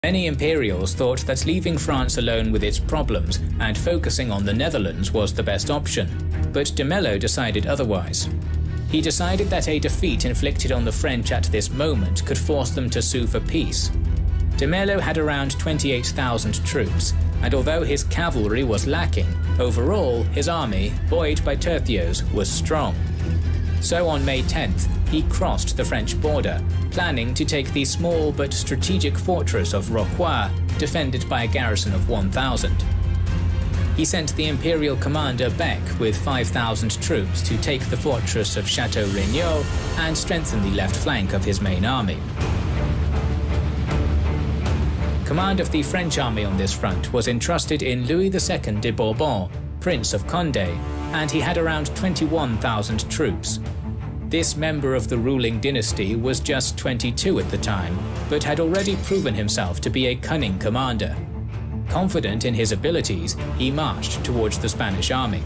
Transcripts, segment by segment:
Many Imperials thought that leaving France alone with its problems and focusing on the Netherlands was the best option, but de Mello decided otherwise. He decided that a defeat inflicted on the French at this moment could force them to sue for peace. De Mello had around 28,000 troops, and although his cavalry was lacking, overall his army, buoyed by tercios, was strong. So on May 10th, he crossed the French border, planning to take the small but strategic fortress of Rocroi, defended by a garrison of 1,000. He sent the Imperial commander Beck with 5,000 troops to take the fortress of Château Regnault and strengthen the left flank of his main army. Command of the French army on this front was entrusted in Louis II de Bourbon, Prince of Condé, and he had around 21,000 troops. This member of the ruling dynasty was just 22 at the time, but had already proven himself to be a cunning commander. Confident in his abilities, he marched towards the Spanish army.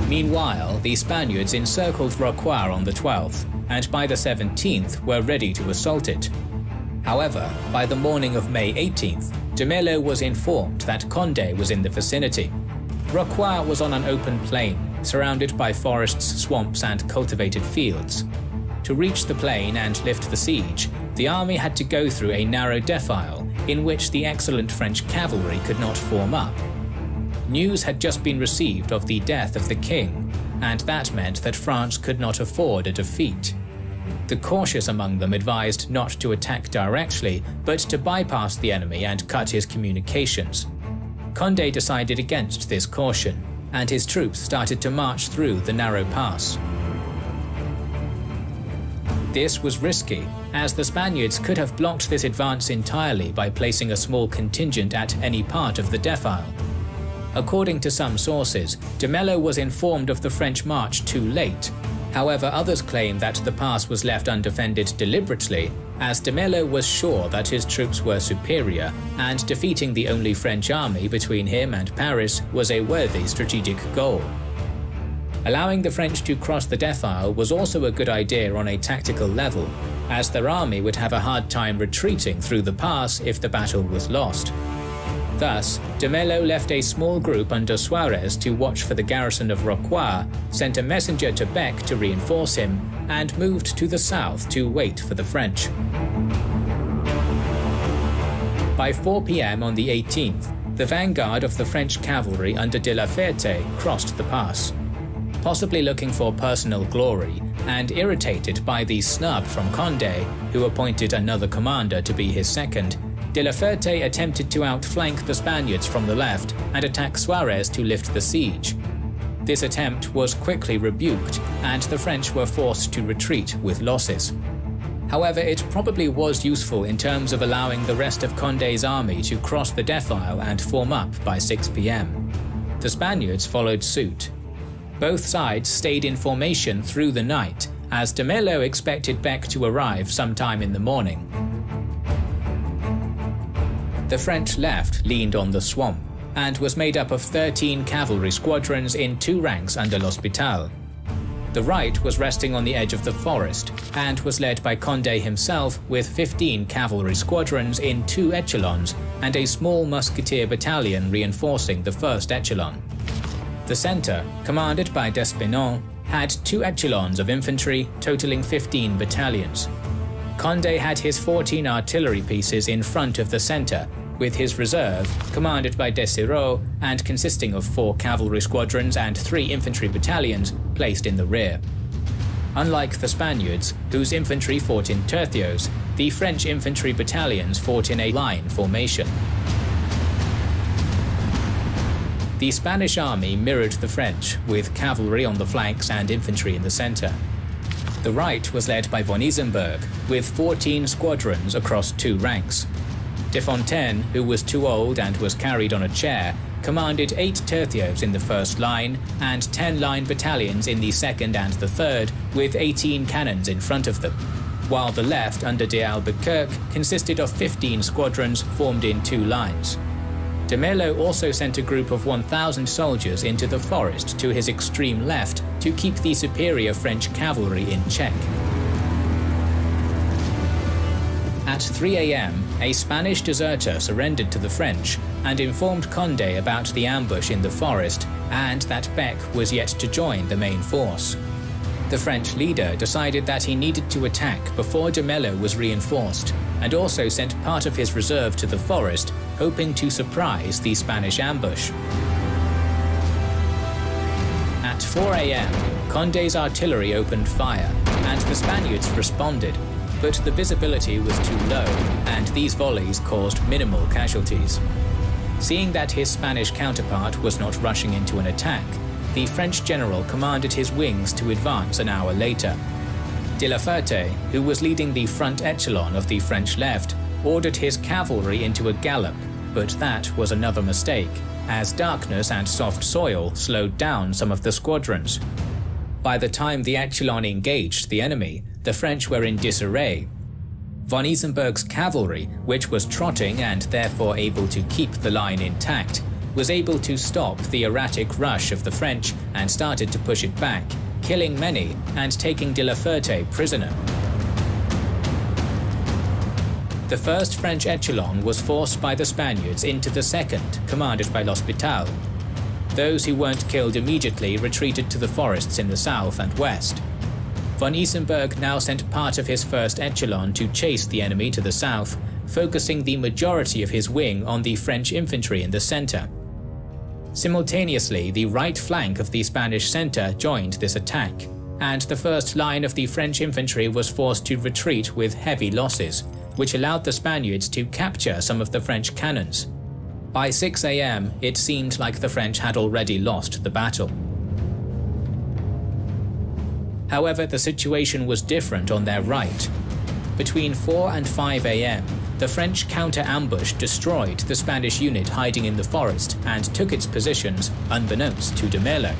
Meanwhile, the Spaniards encircled Rocroi on the 12th, and by the 17th were ready to assault it. However, by the morning of May 18th, de Mello was informed that Condé was in the vicinity. Rocroi was on an open plain, surrounded by forests, swamps, and cultivated fields. To reach the plain and lift the siege, the army had to go through a narrow defile in which the excellent French cavalry could not form up. News had just been received of the death of the king, and that meant that France could not afford a defeat. The cautious among them advised not to attack directly, but to bypass the enemy and cut his communications. Condé decided against this caution, and his troops started to march through the narrow pass. This was risky, as the Spaniards could have blocked this advance entirely by placing a small contingent at any part of the defile. According to some sources, de Mello was informed of the French march too late. However, others claim that the pass was left undefended deliberately, as de Mello was sure that his troops were superior, and defeating the only French army between him and Paris was a worthy strategic goal. Allowing the French to cross the defile was also a good idea on a tactical level, as their army would have a hard time retreating through the pass if the battle was lost. Thus, de Mello left a small group under Suarez to watch for the garrison of Rocroi, sent a messenger to Beck to reinforce him, and moved to the south to wait for the French. By 4 p.m. on the 18th, the vanguard of the French cavalry under de la Ferte crossed the pass. Possibly looking for personal glory, and irritated by the snub from Condé, who appointed another commander to be his second, de la Ferte attempted to outflank the Spaniards from the left and attack Suarez to lift the siege. This attempt was quickly rebuked, and the French were forced to retreat with losses. However, it probably was useful in terms of allowing the rest of Condé's army to cross the defile and form up by 6 p.m. The Spaniards followed suit. Both sides stayed in formation through the night, as de Mello expected Beck to arrive sometime in the morning. The French left leaned on the swamp, and was made up of 13 cavalry squadrons in 2 ranks under l'Hospital. The right was resting on the edge of the forest, and was led by Condé himself with 15 cavalry squadrons in 2 echelons and a small musketeer battalion reinforcing the first echelon. The centre, commanded by Despinon, had 2 echelons of infantry totaling 15 battalions. Condé had his 14 artillery pieces in front of the centre, with his reserve, commanded by Desiraux and consisting of 4 cavalry squadrons and 3 infantry battalions, placed in the rear. Unlike the Spaniards, whose infantry fought in tercios, the French infantry battalions fought in a line formation. The Spanish army mirrored the French, with cavalry on the flanks and infantry in the centre. The right was led by von Isenberg, with 14 squadrons across 2 ranks. De Fontaine, who was too old and was carried on a chair, commanded 8 tercios in the first line and 10 line battalions in the second and the third, with 18 cannons in front of them, while the left under de Albuquerque consisted of 15 squadrons formed in 2 lines. De Mello also sent a group of 1,000 soldiers into the forest to his extreme left to keep the superior French cavalry in check. At 3 a.m., a Spanish deserter surrendered to the French and informed Condé about the ambush in the forest and that Beck was yet to join the main force. The French leader decided that he needed to attack before de Mello was reinforced, and also sent part of his reserve to the forest, hoping to surprise the Spanish ambush. At 4 a.m., Condé's artillery opened fire, and the Spaniards responded, but the visibility was too low, and these volleys caused minimal casualties. Seeing that his Spanish counterpart was not rushing into an attack, the French general commanded his wings to advance an hour later. De la Ferte, who was leading the front echelon of the French left, ordered his cavalry into a gallop, but that was another mistake, as darkness and soft soil slowed down some of the squadrons. By the time the echelon engaged the enemy, the French were in disarray. Von Isenberg's cavalry, which was trotting and therefore able to keep the line intact, was able to stop the erratic rush of the French and started to push it back, killing many and taking de la Ferte prisoner. The first French echelon was forced by the Spaniards into the second, commanded by L'Hospital. Those who weren't killed immediately retreated to the forests in the south and west. Von Isenberg now sent part of his first echelon to chase the enemy to the south, focusing the majority of his wing on the French infantry in the center. Simultaneously, the right flank of the Spanish center joined this attack, and the first line of the French infantry was forced to retreat with heavy losses, which allowed the Spaniards to capture some of the French cannons. By 6 a.m., it seemed like the French had already lost the battle. However, the situation was different on their right. Between 4 and 5 a.m., the French counter-ambush destroyed the Spanish unit hiding in the forest and took its positions unbeknownst to de Mello.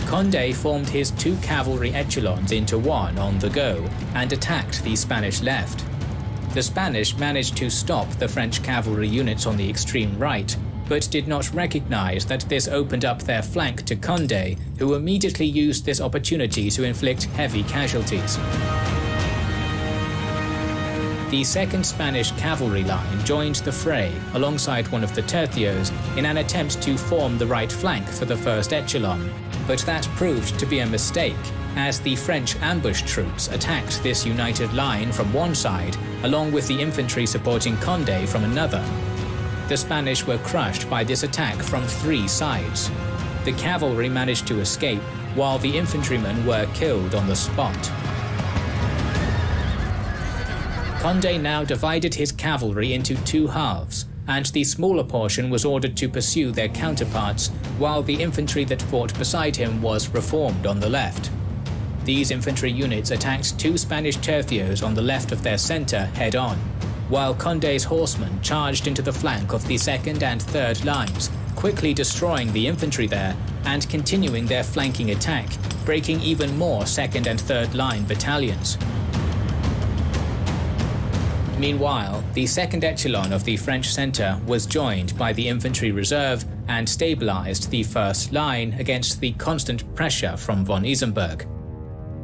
Condé formed his two cavalry echelons into one on the go and attacked the Spanish left. The Spanish managed to stop the French cavalry units on the extreme right, but did not recognize that this opened up their flank to Condé, who immediately used this opportunity to inflict heavy casualties. The second Spanish cavalry line joined the fray alongside one of the tercios in an attempt to form the right flank for the first echelon, but that proved to be a mistake, as the French ambush troops attacked this united line from one side, along with the infantry supporting Condé from another. The Spanish were crushed by this attack from three sides. The cavalry managed to escape, while the infantrymen were killed on the spot. Condé now divided his cavalry into two halves, and the smaller portion was ordered to pursue their counterparts, while the infantry that fought beside him was reformed on the left. These infantry units attacked two Spanish tercios on the left of their center head-on, while Condé's horsemen charged into the flank of the second and third lines, quickly destroying the infantry there and continuing their flanking attack, breaking even more second and third line battalions. Meanwhile, the second echelon of the French centre was joined by the infantry reserve and stabilized the first line against the constant pressure from von Isenberg.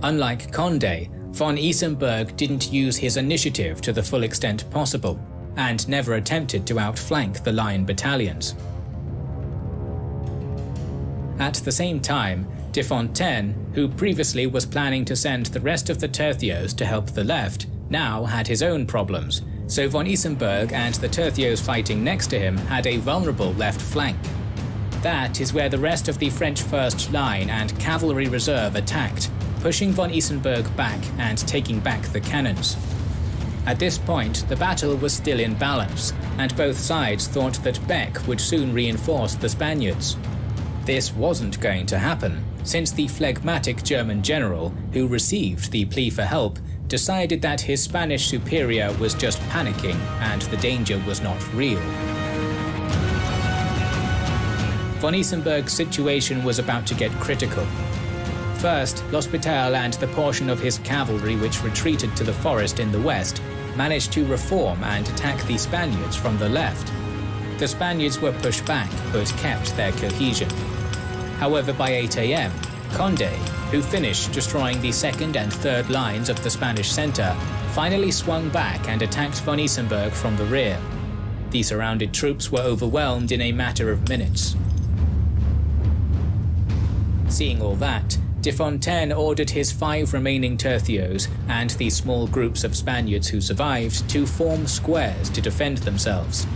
Unlike Condé, von Isenberg didn't use his initiative to the full extent possible, and never attempted to outflank the line battalions. At the same time, de Fontaine, who previously was planning to send the rest of the tercios to help the left, now had his own problems, so von Isenberg and the tercios fighting next to him had a vulnerable left flank. That is where the rest of the French first line and cavalry reserve attacked, pushing von Isenberg back and taking back the cannons. At this point, the battle was still in balance, and both sides thought that Beck would soon reinforce the Spaniards. This wasn't going to happen, since the phlegmatic German general, who received the plea for help, decided that his Spanish superior was just panicking and the danger was not real. Von Isenberg's situation was about to get critical. First, L'Hospital and the portion of his cavalry which retreated to the forest in the west managed to reform and attack the Spaniards from the left. The Spaniards were pushed back but kept their cohesion. However, by 8 a.m., Condé, who finished destroying the second and third lines of the Spanish centre, finally swung back and attacked von Isenberg from the rear. The surrounded troops were overwhelmed in a matter of minutes. Seeing all that, de Fontaine ordered his 5 remaining tercios and the small groups of Spaniards who survived to form squares to defend themselves.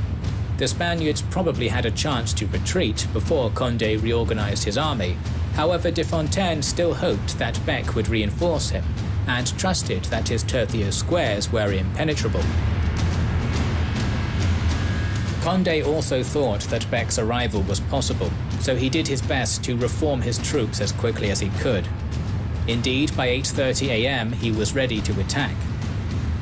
The Spaniards probably had a chance to retreat before Condé reorganized his army. However, de Fontaine still hoped that Beck would reinforce him, and trusted that his tercio squares were impenetrable. Condé also thought that Beck's arrival was possible, so he did his best to reform his troops as quickly as he could. Indeed, by 8:30 am he was ready to attack.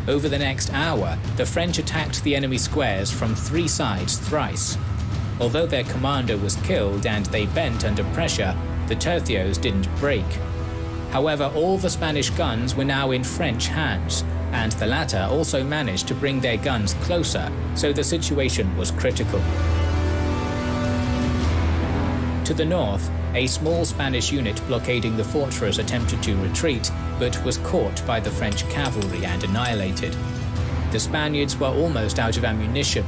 Over the next hour, the French attacked the enemy squares from 3 sides thrice. Although their commander was killed and they bent under pressure, the tercios didn't break. However, all the Spanish guns were now in French hands, and the latter also managed to bring their guns closer, so the situation was critical. To the north, a small Spanish unit blockading the fortress attempted to retreat, but was caught by the French cavalry and annihilated. The Spaniards were almost out of ammunition.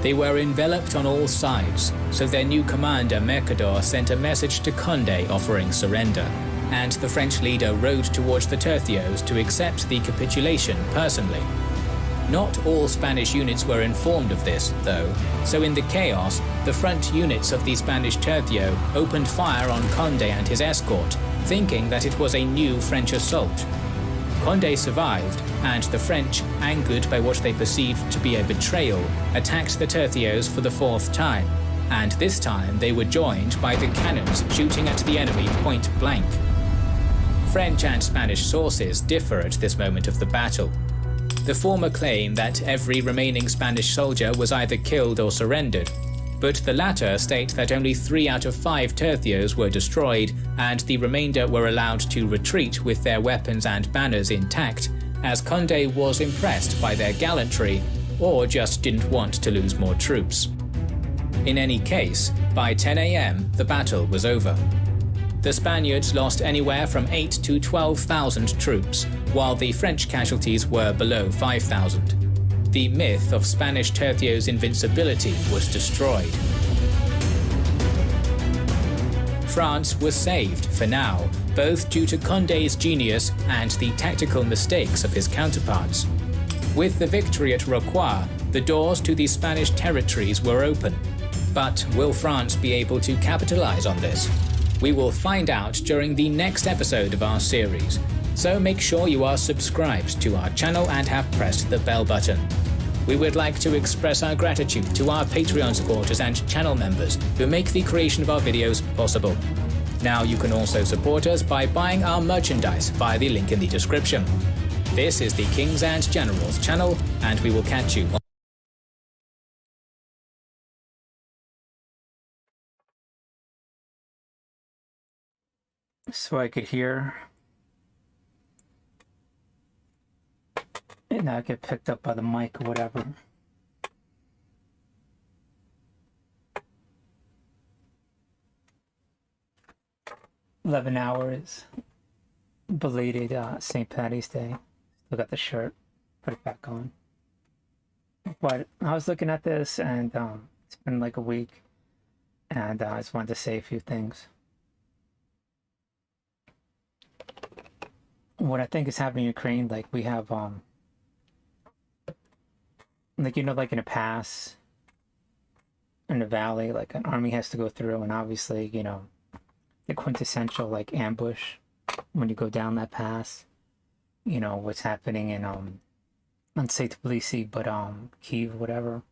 They were enveloped on all sides, so their new commander Mercador sent a message to Condé offering surrender, and the French leader rode towards the tercios to accept the capitulation personally. Not all Spanish units were informed of this, though, so in the chaos, the front units of the Spanish tercio opened fire on Condé and his escort, thinking that it was a new French assault. Condé survived, and the French, angered by what they perceived to be a betrayal, attacked the tercios for the 4th time, and this time they were joined by the cannons shooting at the enemy point blank. French and Spanish sources differ at this moment of the battle. The former claim that every remaining Spanish soldier was either killed or surrendered, but the latter state that only 3 out of 5 tercios were destroyed and the remainder were allowed to retreat with their weapons and banners intact, as Condé was impressed by their gallantry or just didn't want to lose more troops. In any case, by 10 am the battle was over. The Spaniards lost anywhere from 8 to 12,000 troops, while the French casualties were below 5,000. The myth of Spanish tercios' invincibility was destroyed. France was saved for now, both due to Condé's genius and the tactical mistakes of his counterparts. With the victory at Rocroi, the doors to the Spanish territories were open. But will France be able to capitalize on this? We will find out during the next episode of our series, so make sure you are subscribed to our channel and have pressed the bell button. We would like to express our gratitude to our Patreon supporters and channel members who make the creation of our videos possible. Now you can also support us by buying our merchandise via the link in the description. This is the Kings and Generals channel, and we will catch you on so I could hear and not get picked up by the mic or whatever. $11 belated St. Patty's Day. Still got the shirt, put it back on. But I was looking at this and it's been like a week, and I just wanted to say a few things. What I think is happening in Ukraine, like we have like, you know, like in a pass in a valley, like an army has to go through, and obviously, you know, the quintessential like ambush when you go down that pass, you know, what's happening in let's say Tbilisi, but Kyiv, whatever.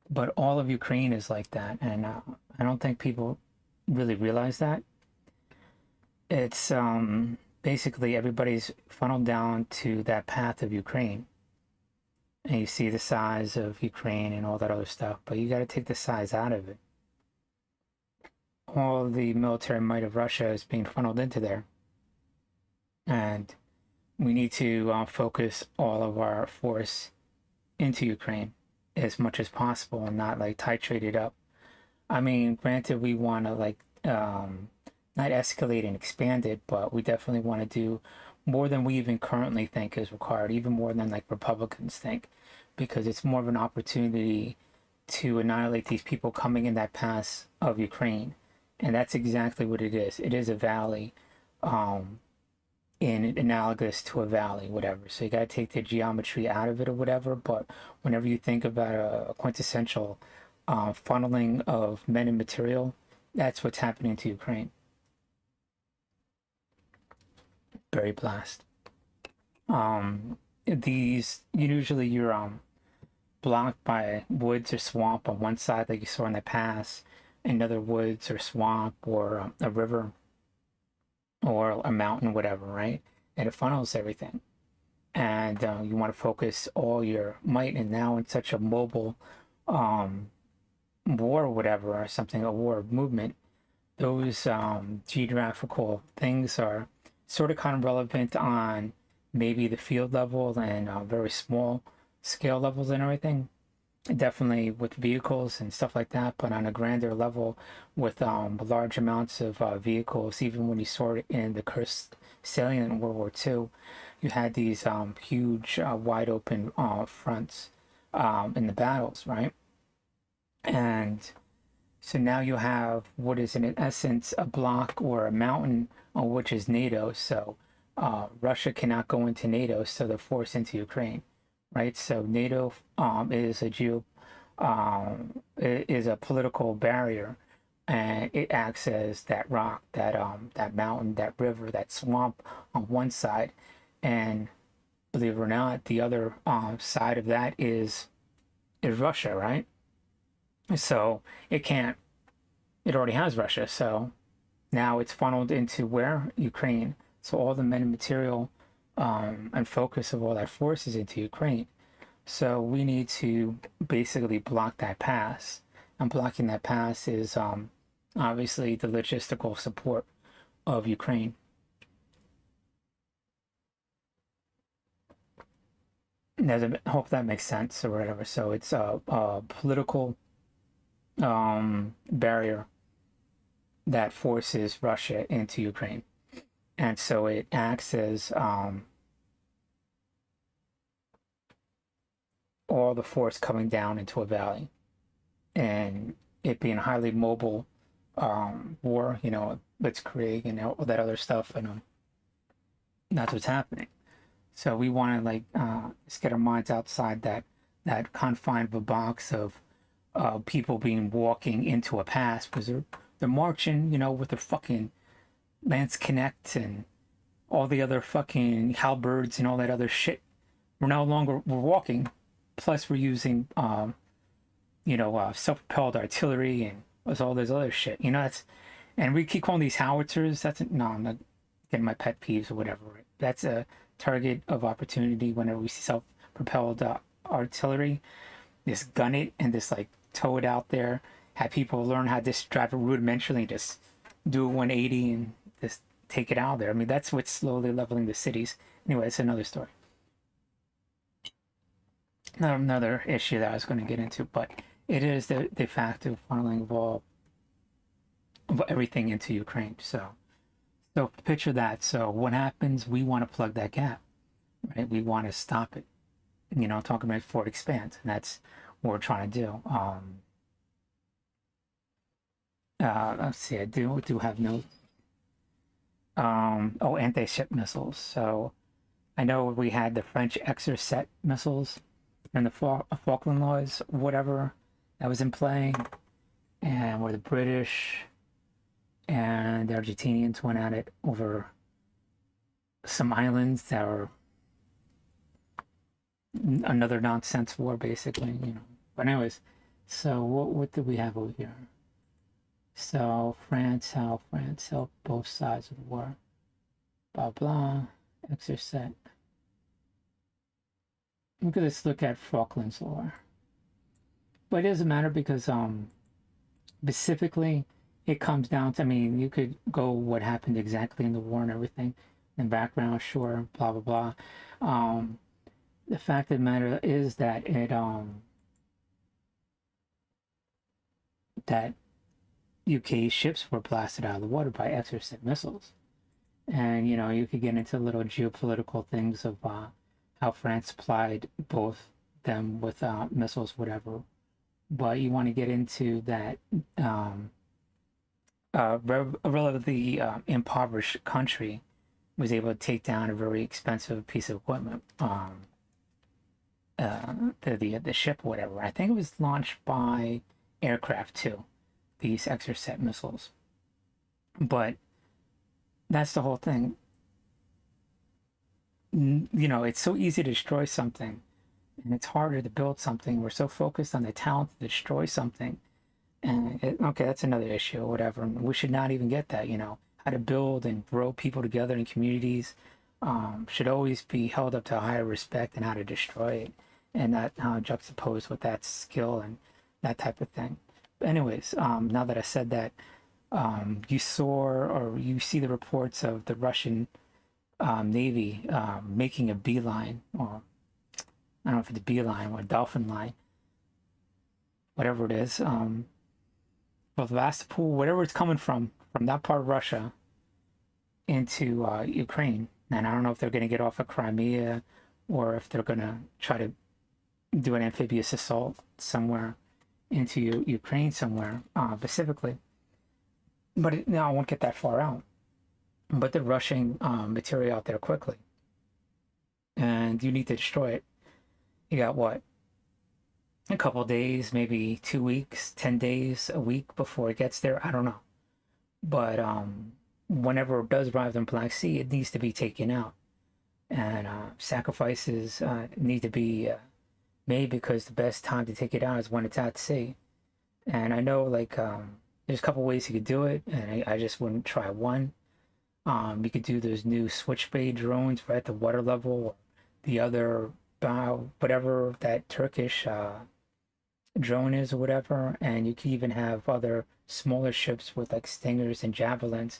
But all of Ukraine is like that, and I don't think people really realize that. It's basically everybody's funneled down to that path of Ukraine. And you see the size of Ukraine and all that other stuff, but you got to take the size out of it. All the military might of Russia is being funneled into there. And we need to focus all of our force into Ukraine as much as possible and not like titrate it up. I mean, granted, we want to like not escalate and expand it, but we definitely want to do more than we even currently think is required, even more than like Republicans think, because it's more of an opportunity to annihilate these people coming in that pass of Ukraine. And that's exactly what it is. It is a valley, um, in analogous to a valley, whatever. So you got to take the geometry out of it or whatever. But whenever you think about a quintessential funneling of men and material, that's what's happening to Ukraine. Berry blast. These usually you're blocked by woods or swamp on one side, like you saw in the pass, another woods or swamp or a river or a mountain, whatever, right? And it funnels everything. And you want to focus all your might. And now in such a mobile war or whatever, or something, a war movement, those geographical things are sort of kind of relevant on maybe the field level and very small scale levels and everything. Definitely with vehicles and stuff like that, but on a grander level with large amounts of vehicles. Even when you saw it in the Kursk salient in World War II, you had these huge wide open fronts in the battles, right? And so now you have what is in essence a block or a mountain, which is NATO. So Russia cannot go into NATO, so they're forced into Ukraine, right? So NATO is is a political barrier, and it acts as that rock, that mountain, that river, that swamp on one side, and believe it or not, the other side of that is Russia, right? So it can't. It already has Russia, so now it's funneled into where? Ukraine. So all the men and material and focus of all that force is into Ukraine. So we need to basically block that pass. And blocking that pass is obviously the logistical support of Ukraine. I hope that makes sense or whatever. So it's a political barrier that forces Russia into Ukraine. And so it acts as all the force coming down into a valley. And it being a highly mobile war, blitzkrieg and all that other stuff, and that's what's happening. So we want to just get our minds outside that confine of a box of people being walking into a pass, because they're marching, with their fucking Lance Connect and all the other fucking halberds and all that other shit. We're walking, plus we're using self-propelled artillery and all this other shit. And we keep calling these howitzers. No, I'm not getting my pet peeves or whatever. That's a target of opportunity whenever we see self-propelled artillery. Just gun it and just tow it out there. Have people learn how to just drive it rudimentarily, just do a 180 and just take it out there. I mean, that's what's slowly leveling the cities. Anyway, it's another story. Another issue that I was going to get into, but it is the de facto funneling of everything into Ukraine. So picture that. So what happens? We want to plug that gap, right? We want to stop it. Talking about Fort Expand, and that's what we're trying to do. Let's see. I do have notes. Anti-ship missiles. So I know we had the French Exocet missiles and the Falkland Laws, whatever, that was in play, and where the British and the Argentinians went at it over some islands that were another nonsense war, basically, But anyways, so what did we have over here? So France helped both sides of the war. Blah blah. Exocet. Let's look at Falklands War. But it doesn't matter because specifically it comes down to, you could go what happened exactly in the war and everything in background, sure, blah blah blah. The fact of the matter is that that UK ships were blasted out of the water by Exocet missiles. And you could get into little geopolitical things of how France supplied both them with missiles, whatever. But you want to get into that a relatively impoverished country was able to take down a very expensive piece of equipment, the ship, or whatever. I think it was launched by aircraft too, these Exocet missiles. But that's the whole thing. It's so easy to destroy something, and it's harder to build something. We're so focused on the talent to destroy something, and okay, that's another issue or whatever. We should not even get that. How to build and grow people together in communities should always be held up to a higher respect than how to destroy it, and that juxtaposed with that skill and that type of thing. But anyways, now that I said that, you see the reports of the Russian Navy making a beeline, or I don't know if it's a beeline or a dolphin line, whatever it is, for Sevastopol, whatever it's coming from that part of Russia into Ukraine. And I don't know if they're going to get off of Crimea or if they're going to try to do an amphibious assault somewhere into Ukraine somewhere, specifically. But no, I won't get that far out. But they're rushing material out there quickly. And you need to destroy it. You got what? A couple days, maybe 2 weeks, 10 days, a week before it gets there. I don't know. But whenever it does arrive in Black Sea, it needs to be taken out. And sacrifices need to be made, because the best time to take it out is when it's at sea. And I know, like, there's a couple ways you could do it, and I just wouldn't try one. You could do those new switchblade drones right at the water level, or the other whatever that Turkish drone is or whatever. And you can even have other smaller ships with like Stingers and Javelins,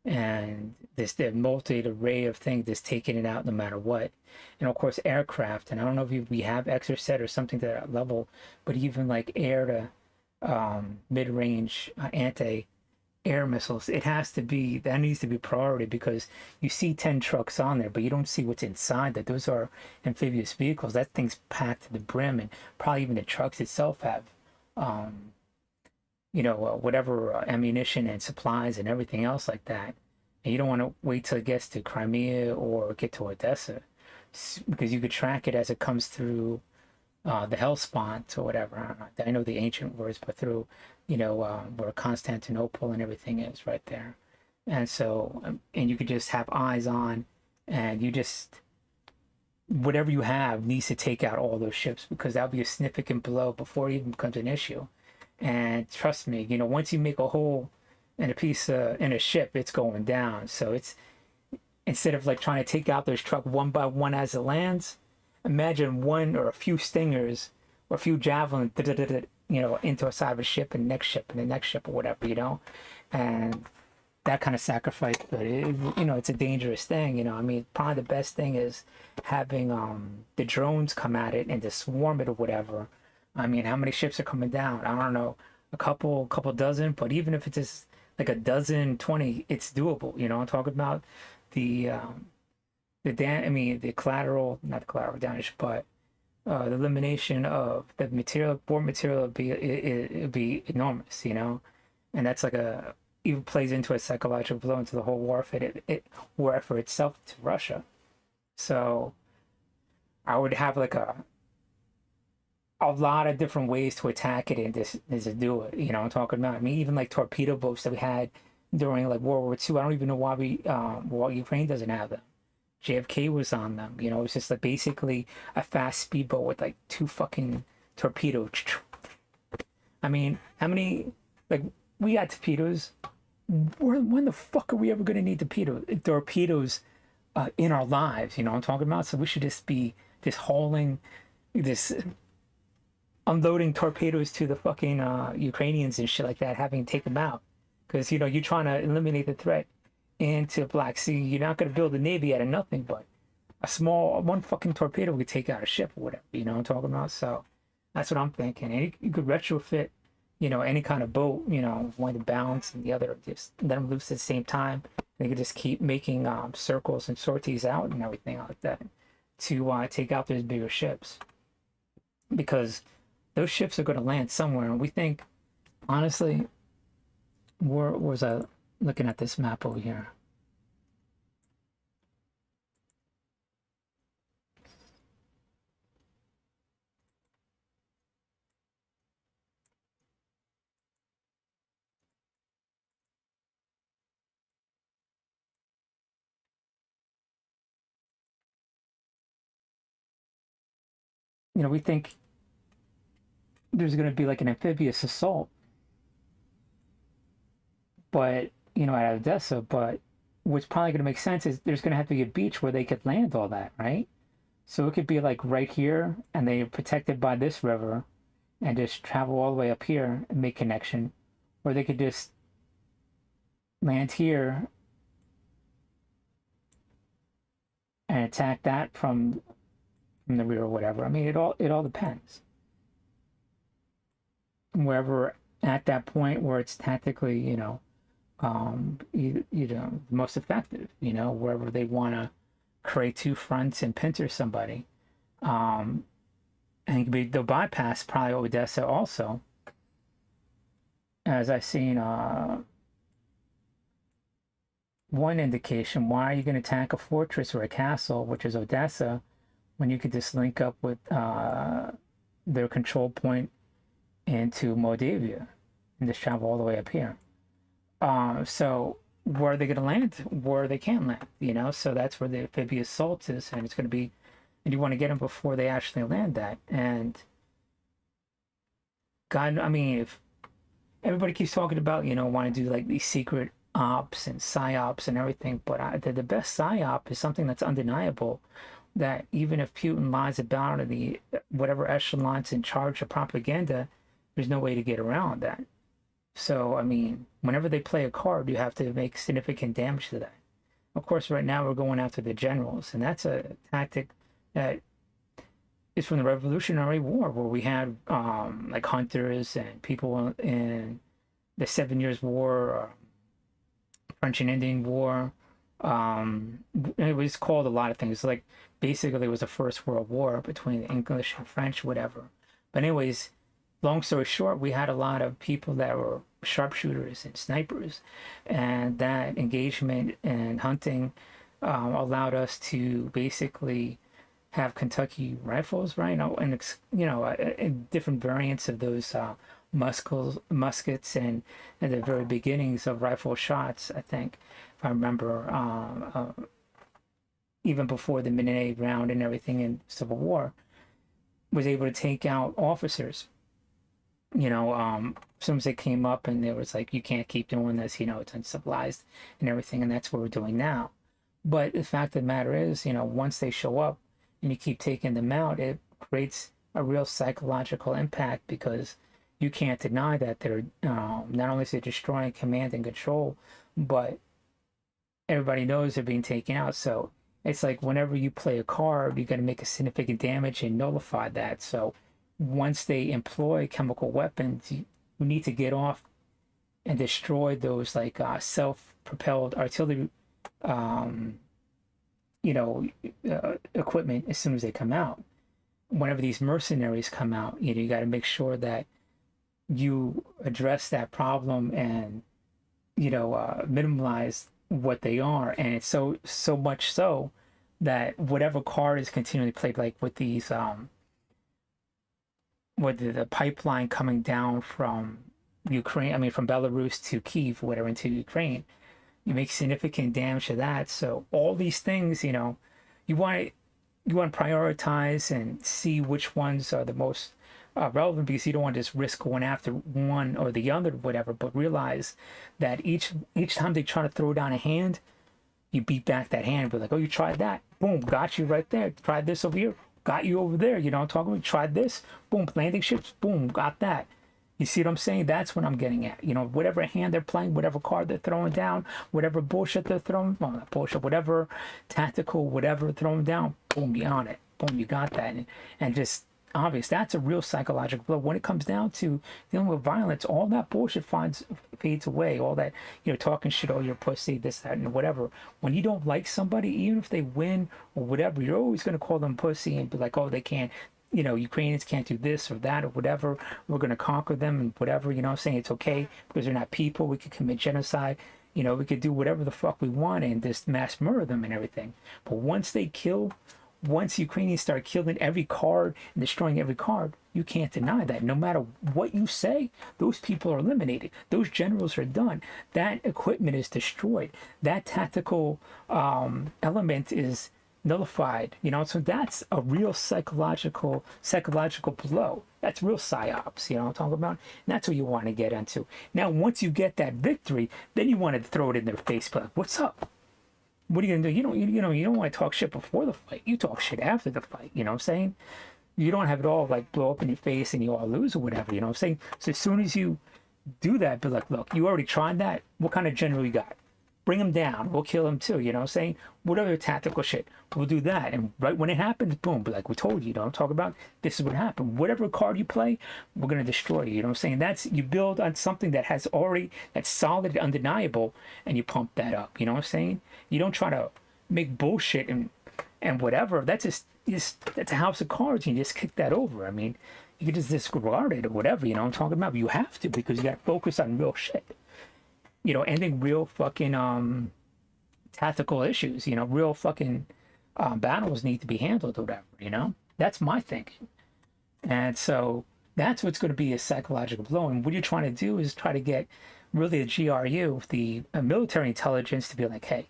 and this the multi-array of things that's taking it out no matter what. And of course aircraft, and I don't know if we have Exocet or something to that level, but even like air to mid-range anti-air missiles, that needs to be priority, because you see 10 trucks on there, but you don't see what's inside that. Those are amphibious vehicles. That thing's packed to the brim, and probably even the trucks itself have whatever ammunition and supplies and everything else like that. And you don't want to wait till it gets to Crimea or get to Odessa, because you could track it as it comes through the Hellespont or whatever. I know the ancient words, but through, where Constantinople and everything is right there. And so, and you could just have eyes on, and whatever you have needs to take out all those ships, because that'll be a significant blow before it even becomes an issue. And trust me, once you make a hole in in a ship, it's going down. So it's, instead of like trying to take out those trucks one by one as it lands, imagine one or a few Stingers or a few Javelins, into a side of a ship, and next ship and the next ship or whatever, and that kind of sacrifice. But it's a dangerous thing. I mean, probably the best thing is having the drones come at it and to swarm it or whatever. I mean, how many ships are coming down? I don't know, a couple dozen, but even if it's just like a dozen, 20, it's doable. I'm talking about the collateral, not the collateral damage, but the elimination of the board material would be enormous, and that's like even plays into a psychological blow into the whole war effort itself to Russia. So I would have like a lot of different ways to attack it and to do it. I'm talking about. I mean, even like torpedo boats that we had during like World War II. I don't even know why Ukraine doesn't have them. JFK was on them. It's just like basically a fast speedboat with like 2 fucking torpedoes. I mean, how many, like, we got torpedoes. When the fuck are we ever going to need torpedoes in our lives? You know what I'm talking about? So we should just be unloading torpedoes to the fucking Ukrainians and shit like that, having to take them out. Because, you're trying to eliminate the threat into Black Sea. You're not going to build a navy out of nothing, but one fucking torpedo could take out a ship or whatever. You know what I'm talking about? So that's what I'm thinking. And you could retrofit, any kind of boat, one to bounce and the other just let them loose at the same time They could just keep making circles and sorties out and everything like that to take out those bigger ships, because those ships are going to land somewhere. And we think, honestly, where was I looking at this map over here? You know, we think there's going to be like an amphibious assault, but you know, at Odessa. But what's probably going to make sense is there's going to have to be a beach where they could land all that, right? So it could be like right here, and they are protected by this river, and just travel all the way up here and make connection, or they could just land here and attack that from the rear or whatever. I mean, it all depends. Wherever at that point where it's tactically, most effective, wherever they want to create two fronts and pincer somebody. And they'll bypass probably Odessa also. As I've seen one indication, why are you going to attack a fortress or a castle, which is Odessa, when you could just link up with their control point into Moldavia and just travel all the way up here? So where are they going to land? Where they can land, so that's where the amphibious assault is, and it's going to be, and you want to get them before they actually land that. And God, I mean, if everybody keeps talking about, want to do like these secret ops and psyops and everything, but the best psyop is something that's undeniable, that even if Putin lies about in the whatever echelons in charge of propaganda, there's no way to get around that. So, I mean, whenever they play a card, you have to make significant damage to that. Of course, right now we're going after the generals, and that's a tactic that is from the Revolutionary War, where we had like hunters and people in the 7 Years' War, French and Indian War. It was called a lot of things. Like basically, it was the First World War between the English and French, whatever. But anyways, long story short, we had a lot of people that were sharpshooters and snipers, and that engagement and hunting allowed us to basically have Kentucky rifles, right? And different variants of those muskets, and at the very beginnings of rifle shots, I think, if I remember, even before the minute round and everything in Civil War, was able to take out officers. As soon as they came up, and there was like, you can't keep doing this, it's uncivilized and everything, and that's what we're doing now. But the fact of the matter is, once they show up and you keep taking them out, it creates a real psychological impact, because you can't deny that they're not only is it destroying command and control, but everybody knows they're being taken out. So it's like whenever you play a card, you got to make a significant damage and nullify that. So once they employ chemical weapons, you need to get off and destroy those like self-propelled artillery, equipment as soon as they come out. Whenever these mercenaries come out, you got to make sure that you address that problem and minimize what they are. And it's so much so that whatever card is continually played, like with these with the pipeline coming down from Ukraine, I mean from Belarus to Kyiv, whatever, into Ukraine, you make significant damage to that. So all these things, you want to prioritize and see which ones are the most relevant, because you don't want to just risk going after one or the other, whatever, but realize that each time they try to throw down a hand, you beat back that hand. But like, oh, you tried that, boom, got you right there. Tried this over here, got you over there. I'm talking about, tried this, boom, landing ships, boom, got that. You see what I'm saying? That's what I'm getting at. Whatever hand they're playing, whatever card they're throwing down, whatever bullshit they're throwing, well, not bullshit, whatever tactical, whatever throwing down, boom, you on it. Boom, you got that. And just obvious. That's a real psychological blow. When it comes down to dealing with violence, all that bullshit fades away. All that, talking shit, oh, you're pussy, this, that, and whatever. When you don't like somebody, even if they win or whatever, you're always going to call them pussy and be like, oh, they can't, Ukrainians can't do this or that or whatever. We're going to conquer them and whatever, saying it's okay because they're not people. We could commit genocide. We could do whatever the fuck we want and just mass murder them and everything. But once Ukrainians start killing every card and destroying every card, you can't deny that. No matter what you say, those people are eliminated. Those generals are done. That equipment is destroyed. That tactical element is nullified. So that's a real psychological blow. That's real psyops. What I'm talking about? And that's what you want to get into. Now, once you get that victory, then you want to throw it in their face. But what's up? What are you gonna do? You don't want to talk shit before the fight. You talk shit after the fight. You know what I'm saying? You don't have it all like blow up in your face and you all lose or whatever. You know what I'm saying? So as soon as you do that, be like, look, you already tried that. What kind of general you got? Bring him down. We'll kill him too. You know what I'm saying? Whatever tactical shit, we'll do that. And right when it happens, boom, be like, we told you. Don't talk about this is what happened. Whatever card you play, we're gonna destroy you. You know what I'm saying? You build on something that's solid, undeniable, and you pump that up. You know what I'm saying? You don't try to make bullshit and whatever. That's that's a house of cards. And you just kick that over. I mean, you can just disregard it or whatever. You know what I'm talking about? But you have to because you got to focus on real shit. Ending real fucking tactical issues. Real fucking battles need to be handled or whatever. That's my thinking. And so that's what's going to be a psychological blow. And what you're trying to do is try to get really the GRU, the military intelligence, to be like, hey,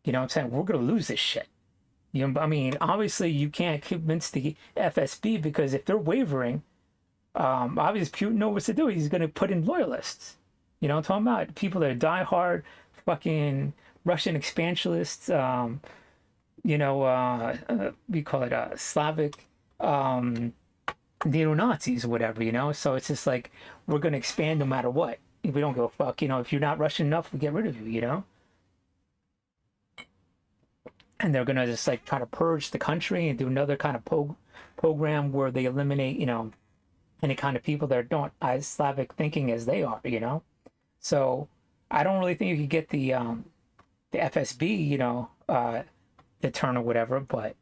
what I'm saying? We're going to lose this shit. I mean, obviously you can't convince the FSB because if they're wavering, obviously Putin knows what to do. He's going to put in loyalists. I'm talking about people that are diehard fucking Russian expansionists, we call it Slavic neo-Nazis or whatever, So it's just like, we're going to expand no matter what. If we don't go fuck, if you're not Russian enough, we get rid of you, And they're going to just like try to purge the country and do another kind of program where they eliminate, any kind of people that don't as Slavic thinking as they are, So I don't really think you could get the FSB, the turn or whatever. But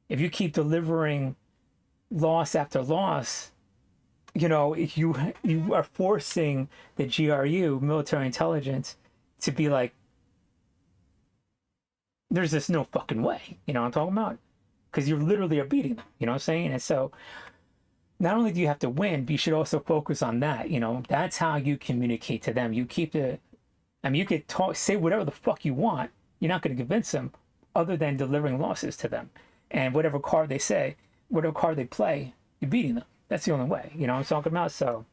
if you keep delivering loss after loss, if you are forcing the GRU, military intelligence, to be like, there's just no fucking way. What I'm talking about? Because you literally are beating them. You know what I'm saying? And so not only do you have to win, but you should also focus on that. That's how you communicate to them. You keep you could say whatever the fuck you want. You're not going to convince them other than delivering losses to them. And whatever card they say, whatever card they play, you're beating them. That's the only way. What I'm talking about? So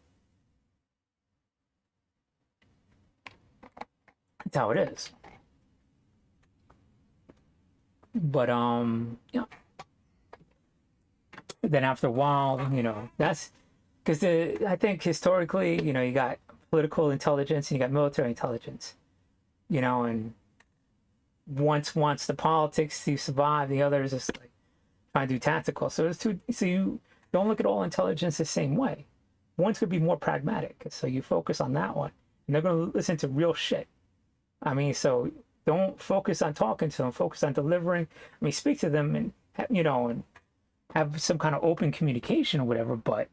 that's how it is. But, then after a while, that's because I think historically, you got political intelligence and you got military intelligence, and once wants the politics to survive, the other is just like trying to do tactical. So you don't look at all intelligence the same way. One's going to be more pragmatic. So you focus on that one and they're going to listen to real shit. I mean, so don't focus on talking to them, focus on delivering. I mean, speak to them and, and have some kind of open communication or whatever, but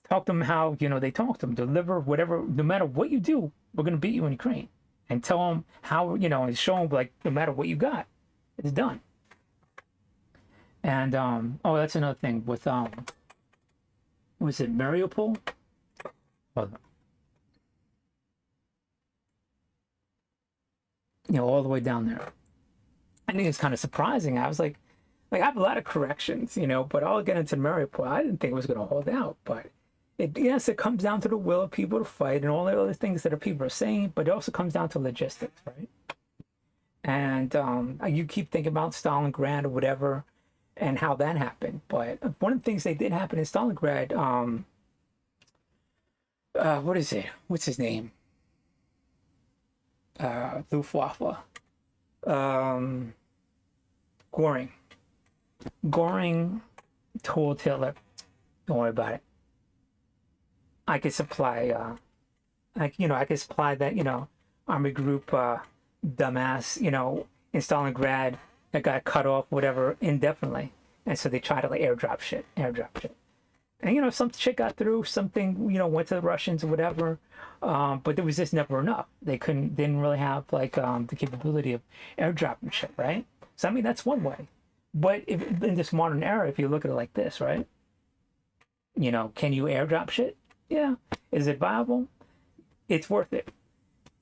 talk to them how, they talk to them, deliver whatever, no matter what you do, we're going to beat you in Ukraine. And tell them how, and show them, like, no matter what you got, it's done. And, that's another thing with, was it Mariupol? Hold on. All the way down there. I think it's kind of surprising. I was like I have a lot of corrections, but I'll get into Mariupol. I didn't think it was going to hold out, but it comes down to the will of people to fight and all the other things that people are saying, but it also comes down to logistics, right? And you keep thinking about Stalingrad or whatever and how that happened. But one of the things that did happen in Stalingrad, what is it? What's his name? Luftwaffe. Goring told Hitler, "Don't worry about it. I could supply, I could supply that, army group, dumbass, in Stalingrad that got cut off, whatever, indefinitely." And so they try to like airdrop shit. And some shit got through, something went to the Russians or whatever, but there was just never enough. Didn't really have like the capability of airdropping shit, right? So I mean that's one way. But if in this modern era, if you look at it like this, right? Can you airdrop shit? Yeah. Is it viable? It's worth it.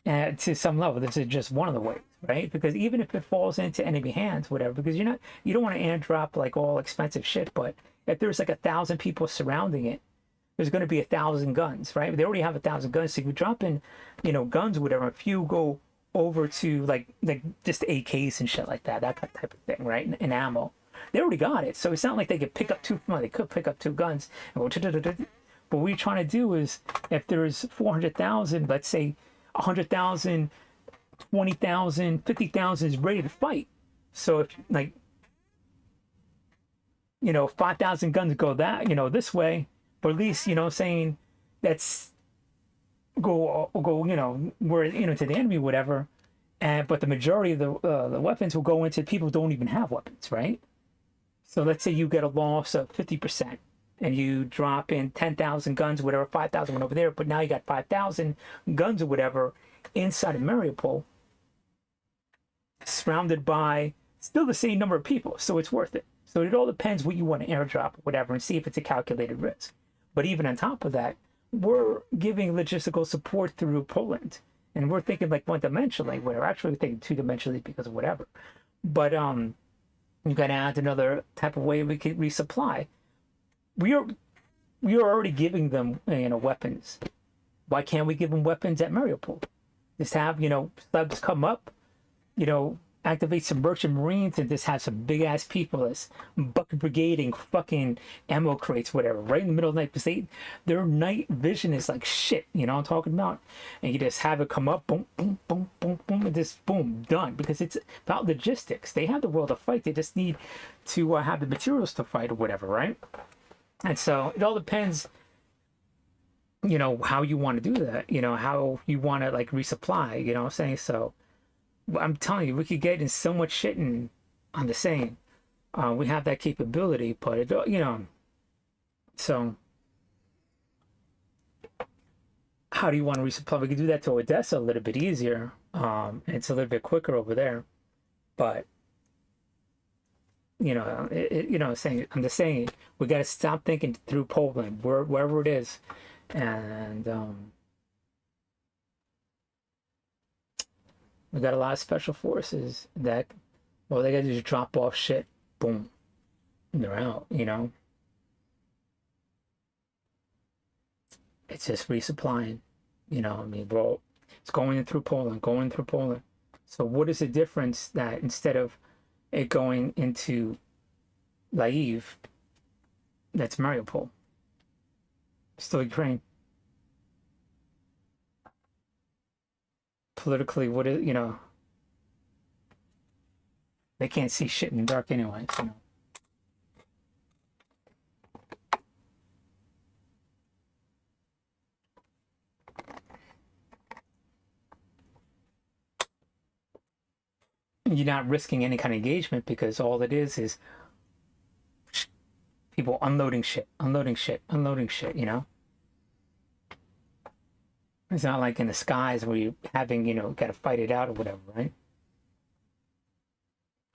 And to some level, this is just one of the ways, right? Because even if it falls into enemy hands, whatever, because you don't want to airdrop like all expensive shit, but if there's like 1,000 people surrounding it, there's going to be 1,000 guns, right? They already have 1,000 guns. So if you drop in, guns or whatever, if you go over to like just AKs and shit like that type of thing, right? And ammo, they already got it. So it's not like they could pick up they could pick up 2 guns and go. But what you're trying to do is, if there's 400,000, let's say 100,000, 20,000, 50,000 is ready to fight. So if like 5,000 guns go this way, but at least saying that's go where to the enemy, whatever, but the majority of the weapons will go into people who don't even have weapons, right? So let's say you get a loss of 50%. And you drop in 10,000 guns, whatever, 5,000 went over there, but now you got 5,000 guns or whatever inside of Mariupol, surrounded by still the same number of people, so it's worth it. So it all depends what you want to airdrop or whatever, and see if it's a calculated risk. But even on top of that, we're giving logistical support through Poland, and we're thinking like one-dimensionally, we're actually thinking two-dimensionally because of whatever. But you got to add another type of way we could resupply. We are already giving them weapons. Why can't we give them weapons at Mariupol? Just have subs come up, activate some merchant marines, and just have some big ass people that's bucket brigading fucking ammo crates, whatever, right in the middle of the night, because their night vision is like shit. You know what I'm talking about? And you just have it come up, boom, boom, boom, boom, boom, and just boom, done. Because it's about logistics. They have the will to fight. They just need to have the materials to fight or whatever, right? And so it all depends, how you want to do that, how you want to like resupply, what I'm saying? So I'm telling you, we could get in so much shit on the same. We have that capability, but it, so how do you want to resupply? We could do that to Odessa a little bit easier. It's a little bit quicker over there, but I'm just saying, we got to stop thinking through Poland, wherever it is, and we got a lot of special forces that, well, they got to just drop off shit, boom, and they're out. It's just resupplying. Bro, it's going through Poland. So what is the difference that instead of it going into Lviv, that's Mariupol, still Ukraine? Politically, what is, they can't see shit in the dark anyway, You're not risking any kind of engagement, because all it is people unloading shit. It's not like in the skies where you're having, got to fight it out or whatever, right?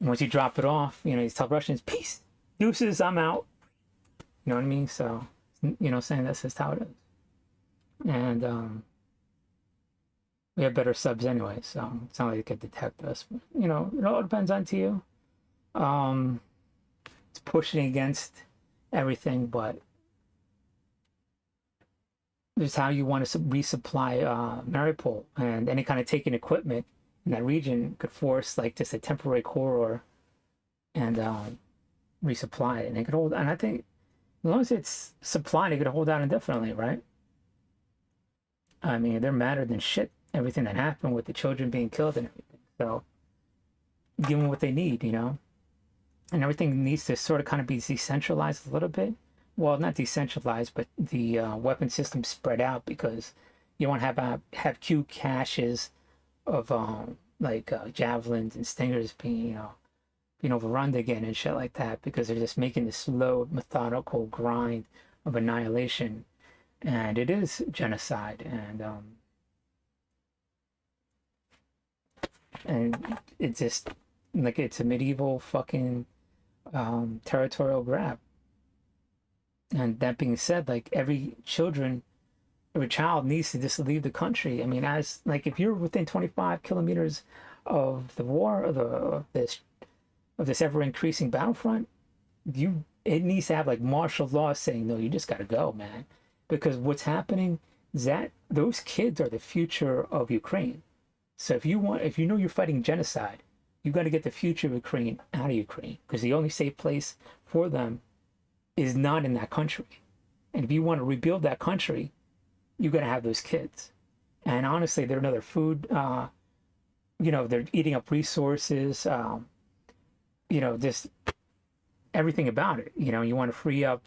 And once you drop it off, you tell Russians, peace, deuces, I'm out. You know what I mean? So, saying that's just how it is. And we have better subs anyway, so it's not like they can detect us. But, it all depends on to you. It's pushing against everything, but just how you want to resupply Mariupol, and any kind of taking equipment in that region could force like just a temporary corridor and resupply it. And it could hold, and I think as long as it's supplied, it could hold out indefinitely, right? I mean, they're madder than shit, everything that happened with the children being killed and everything. So give them what they need, and everything needs to sort of kind of be decentralized a little bit. Well, not decentralized, but the weapon system spread out, because you want to have Q caches of javelins and stingers being overrun again and shit like that, because they're just making this slow, methodical grind of annihilation, and it is genocide, and it's just like it's a medieval fucking territorial grab. And that being said, like every child needs to just leave the country. I mean, as like if you're within 25 kilometers of the war, or of this ever increasing battlefront, it needs to have like martial law saying, no, you just got to go, man, because what's happening is that those kids are the future of Ukraine. So if you know you're fighting genocide, you got to get the future of Ukraine out of Ukraine, because the only safe place for them is not in that country. And if you want to rebuild that country, you got to have those kids. And honestly, they're another food. They're eating up resources. Just everything about it. You want to free up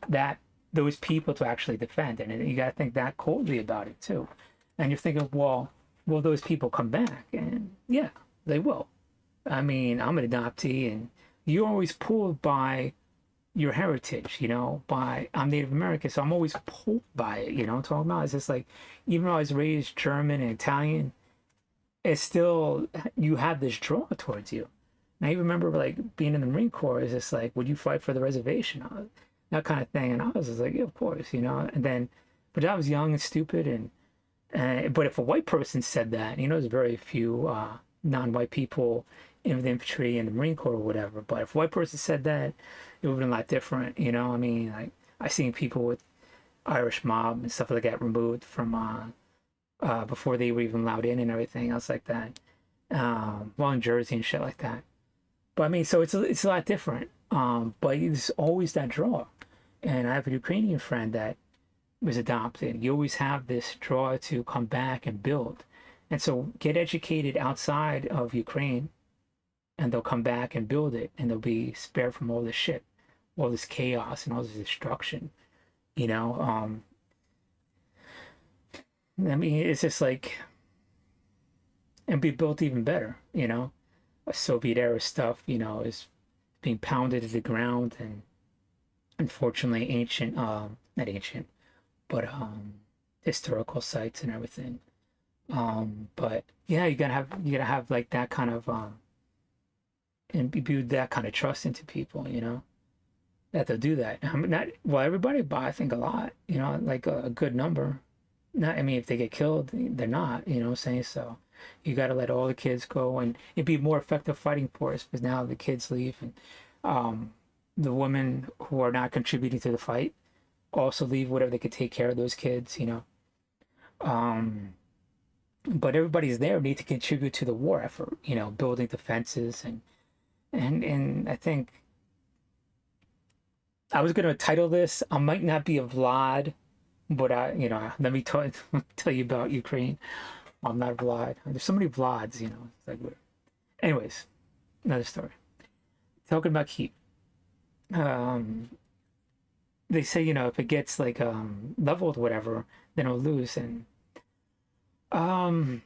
those people to actually defend, and you got to think that coldly about it too. And you're thinking, well, will those people come back? And yeah, they will. I mean, I'm an adoptee, and you're always pulled by your heritage, I'm Native American, so I'm always pulled by it, I'm talking about. It's just like, even though I was raised German and Italian, it's still, you have this draw towards you. And I even remember like being in the Marine Corps, it's just like, would you fight for the reservation? That kind of thing. And I was just like, yeah, of course, and then, but I was young and stupid, but if a white person said that, there's very few non-white people in the infantry and the Marine Corps or whatever, but if a white person said that, it would have been a lot different, I mean, like, I seen people with Irish mob and stuff like that removed from before they were even allowed in and everything else like that, well, in Jersey and shit like that. But I mean, so it's a lot different, but there's always that draw. And I have a Ukrainian friend that was adopted. You always have this draw to come back and build, and so get educated outside of Ukraine, and they'll come back and build it, and they'll be spared from all this shit, all this chaos and all this destruction. I mean, it's just like, and be built even better. Soviet era stuff, is being pounded to the ground, and unfortunately ancient, not ancient, but historical sites and everything. But yeah, you gotta have like that kind of and build that kind of trust into people, that they'll do that. Not well, everybody, but I think a lot, like a good number. Not, I mean, if they get killed, they're not, what I'm saying? So you got to let all the kids go, and it'd be more effective fighting force, because now the kids leave, and the women who are not contributing to the fight also leave, whatever they could take care of those kids, but everybody's there need to contribute to the war effort, building defenses, and I think I was gonna title this, I might not be a Vlad, but let me tell you about Ukraine. I'm not a Vlad. There's so many Vlads, it's like weird. Anyways, another story. Talking about keep. They say, if it gets like leveled, whatever, then it'll lose, and I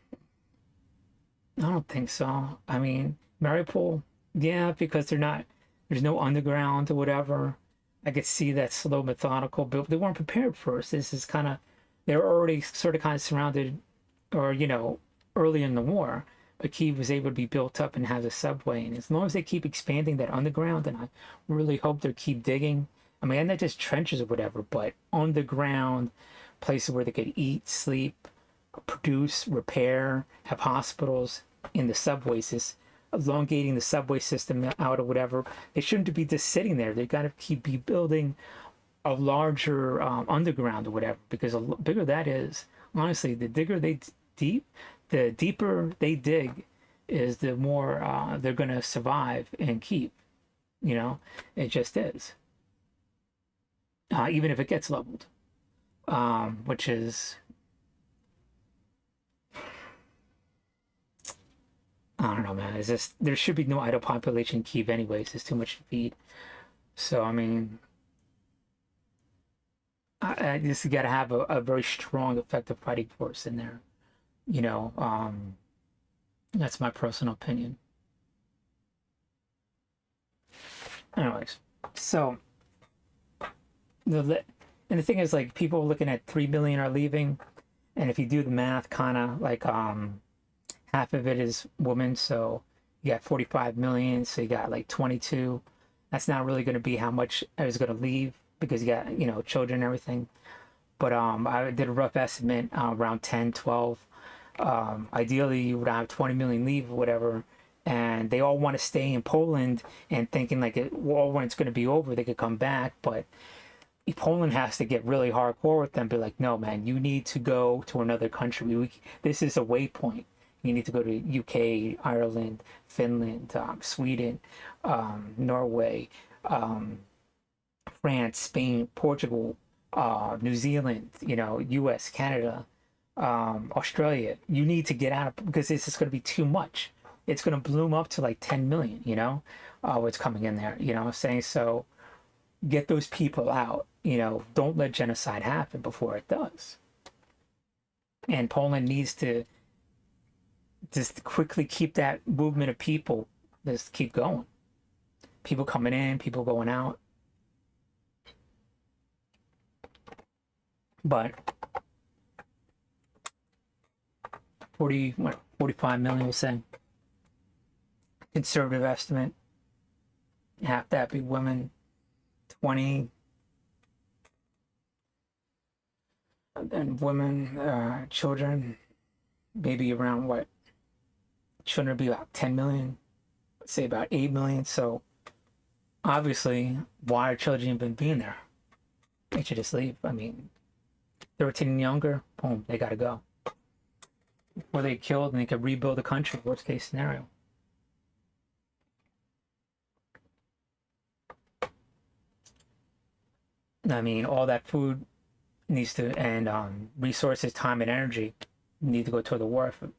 don't think so. I mean, Mariupol, yeah, because there's no underground or whatever. I could see that slow, methodical build. They weren't prepared for us. This is they were already sort of kind of surrounded, or, early in the war. But Kyiv was able to be built up and has a subway. And as long as they keep expanding that underground, and I really hope they keep digging. I mean, not just trenches or whatever, but underground places where they could eat, sleep, produce, repair, have hospitals in the subways, just elongating the subway system out or whatever. They shouldn't be just sitting there. They've got to keep building a larger underground or whatever, because the bigger that is, honestly, the deeper they dig, is the more they're going to survive and keep. It just is. Even if it gets leveled, which is, I don't know, man. It's just there should be no idle population in Kyiv anyways. There's too much to feed. So I mean, I just got to have a very strong, effective fighting force in there. You know, that's my personal opinion. Anyways, so the and the thing is, like, people looking at 3 million are leaving, and if you do the math, kind of like half of it is women, so you got 45 million, so you got like 22. That's not really going to be how much is going to leave because you got, you know, children and everything. But I did a rough estimate around 10, 12. Ideally, you would have 20 million leave or whatever, and they all want to stay in Poland and thinking like well, when it's going to be over, they could come back. But Poland has to get really hardcore with them, be like, no, man, you need to go to another country. This is a waypoint. You need to go to UK, Ireland, Finland, Sweden, Norway, France, Spain, Portugal, New Zealand, you know, US, Canada, Australia. You need to get out of because this is going to be too much. It's going to bloom up to like 10 million, you know, what's coming in there, you know what I'm saying? So get those people out, you know, don't let genocide happen before it does. And Poland needs to just quickly keep that movement of people, just keep going. People coming in, people going out. But 45 million, we'll say. Conservative estimate. Half that be women, 20. And women, children, maybe around what? Children would be about 10 million, say about 8 million. So obviously, why are children even being there? They should just leave. I mean, 13 and younger, boom, they got to go. Or they killed and they could rebuild the country, worst case scenario. I mean, all that food needs to, and resources, time, and energy need to go toward the war effort.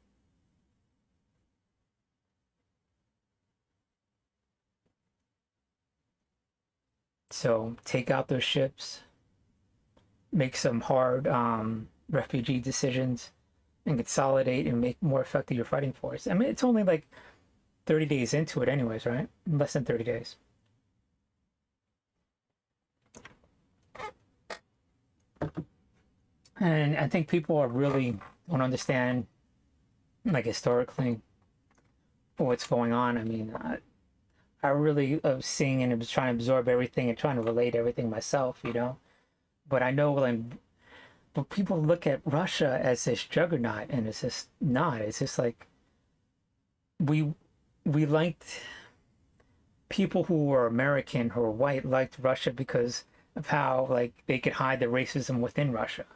So take out those ships, make some hard refugee decisions, and consolidate and make more effective your fighting force. I mean, it's only like 30 days into it anyways, right? Less than 30 days. And I think people are really don't understand, like, historically what's going on. I mean, I really seeing and was trying to absorb everything and trying to relate everything myself, you know. But I know, like, but people look at Russia as this juggernaut, and it's just not. It's just like we liked people who were American, who were white, liked Russia because of how, like, they could hide the racism within Russia.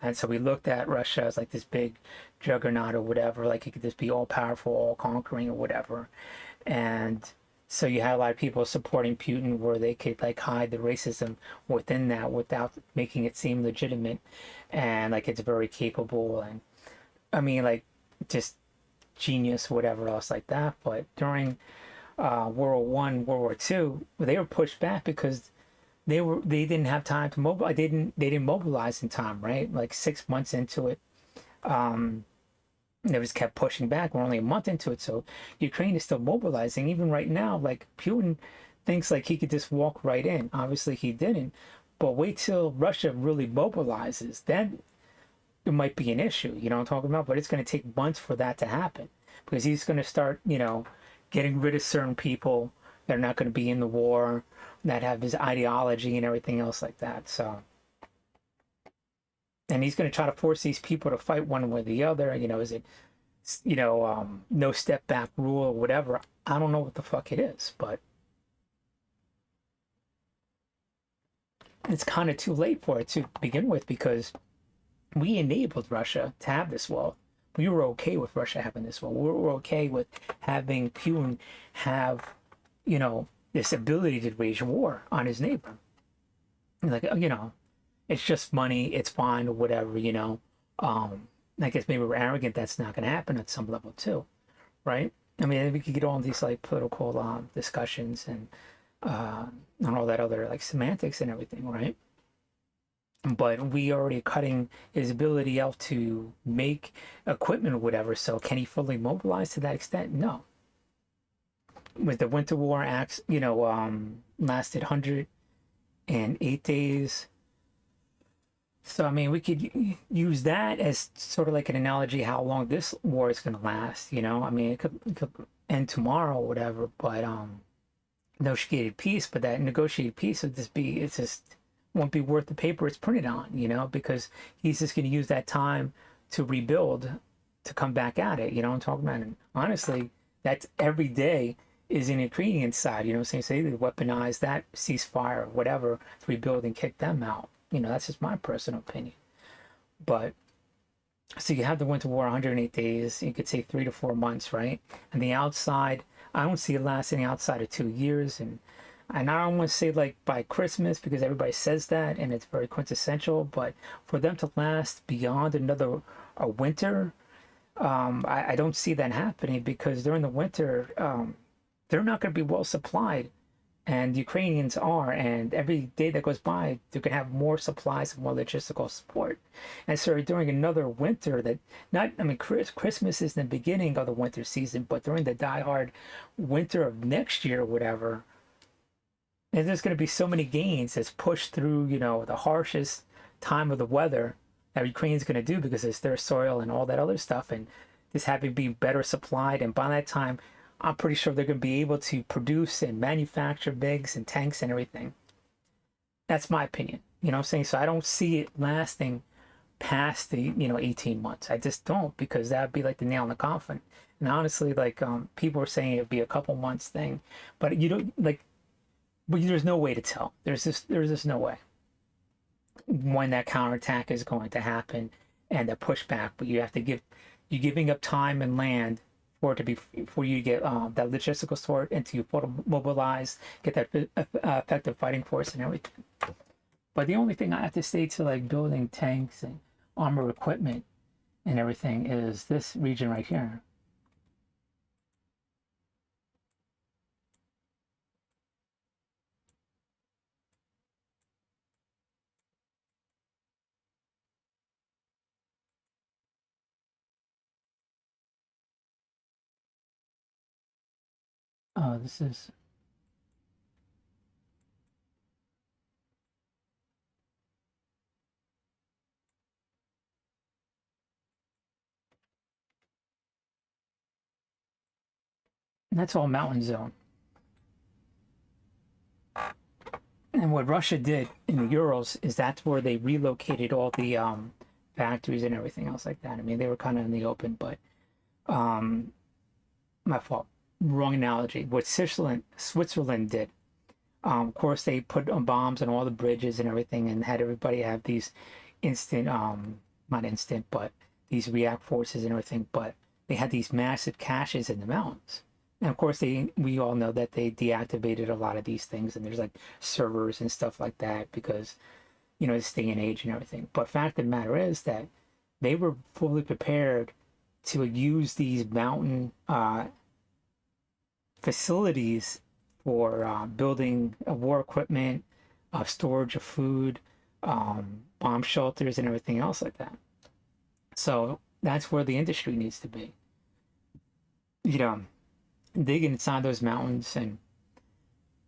And so we looked at Russia as like this big juggernaut or whatever, like it could just be all powerful, all conquering or whatever. And so you had a lot of people supporting Putin where they could like hide the racism within that without making it seem legitimate. And like it's very capable and I mean like just genius, whatever else like that. But during World War One, World War Two, they were pushed back because they didn't have time to mobilize. They didn't mobilize in time, right? Like 6 months into it, they just kept pushing back. We're only a month into it, so Ukraine is still mobilizing. Even right now, like Putin thinks like he could just walk right in. Obviously, he didn't. But wait till Russia really mobilizes, then it might be an issue. You know what I'm talking about? But it's going to take months for that to happen because he's going to start, you know, getting rid of certain people that are not going to be in the war, that have his ideology and everything else like that. So, and he's going to try to force these people to fight one way or the other. You know, is it, you know, no step back rule or whatever? I don't know what the fuck it is, but it's kind of too late for it to begin with because we enabled Russia to have this wealth. We were okay with Russia having this wealth. We were okay with having Putin have, you know, this ability to wage war on his neighbor. Like, you know, it's just money, it's fine or whatever, you know. I guess maybe we're arrogant, that's not going to happen at some level too, right? I mean, we could get all these like political discussions and all that other like semantics and everything, right? But we already cutting his ability out to make equipment or whatever. So can he fully mobilize to that extent? No. With the Winter War acts, lasted 108 days. So I mean, we could use that as sort of like an analogy how long this war is going to last. I mean, it could end tomorrow or whatever, but negotiated peace. But that negotiated peace would just be it's just won't be worth the paper it's printed on. Because he's just going to use that time to rebuild, to come back at it. I'm talking about. And honestly, that's every day is an ingredient side. What I'm saying? So they weaponize that ceasefire or whatever to rebuild and kick them out. That's just my personal opinion. But so you have the Winter War, 108 days. You could say 3 to 4 months, right? And the outside, I don't see it lasting outside of 2 years. And I don't want to say like by Christmas because everybody says that and it's very quintessential. But for them to last beyond another a winter, I don't see that happening because during the winter, they're not going to be well supplied. And the Ukrainians are, and every day that goes by, they're going to have more supplies and more logistical support. And so during another winter Christmas is the beginning of the winter season, but during the diehard winter of next year or whatever, and there's going to be so many gains that's pushed through, the harshest time of the weather that Ukraine's going to do because it's their soil and all that other stuff, and just having to be better supplied. And by that time, I'm pretty sure they're going to be able to produce and manufacture MiGs and tanks and everything. That's my opinion. You know what I'm saying? So I don't see it lasting past the, 18 months. I just don't, because that'd be like the nail in the coffin. And honestly, like people are saying it'd be a couple months thing, but you don't like, but there's no way to tell. There's just no way when that counterattack is going to happen and the pushback. But you have to you're giving up time and land for you to get that logistical support and to mobilize, get that effective fighting force and everything. But the only thing I have to say to like building tanks and armor equipment and everything is this region right here. This is that's all mountain zone. And what Russia did in the Urals is that's where they relocated all the factories and everything else like that. I mean, they were kind of in the open, but my fault. Wrong analogy. What Switzerland did, of course, they put bombs on all the bridges and everything, and had everybody have these instant, not instant, but these react forces and everything. But they had these massive caches in the mountains. And of course, we all know that they deactivated a lot of these things, and there's like servers and stuff like that because, this day and age and everything. But fact of the matter is that they were fully prepared to use these mountain facilities for building war equipment, storage of food, bomb shelters, and everything else like that. So that's where the industry needs to be. Digging inside those mountains and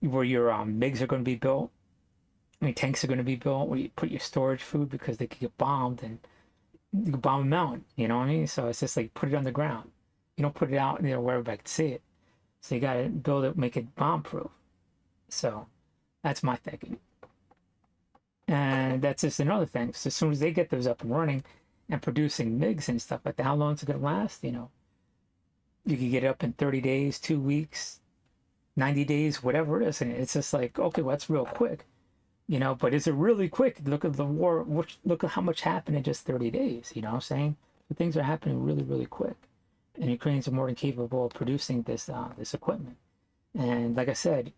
where your MiGs are going to be built, tanks are going to be built, where you put your storage food because they could get bombed and you can bomb a mountain, you know what I mean? So it's just like put it on the ground. You don't put it out, where everybody can see it. So you got to build it, make it bomb proof. So that's my thinking. And that's just another thing. So as soon as they get those up and running and producing MiGs and stuff like that, how long is it going to last? You can get it up in 30 days, 2 weeks, 90 days, whatever it is. And it's just like, okay, well, that's real quick. But is it really quick? Look at the war. Look at how much happened in just 30 days. You know what I'm saying? So things are happening really, really quick. And Ukrainians are more than capable of producing this equipment. And like I said,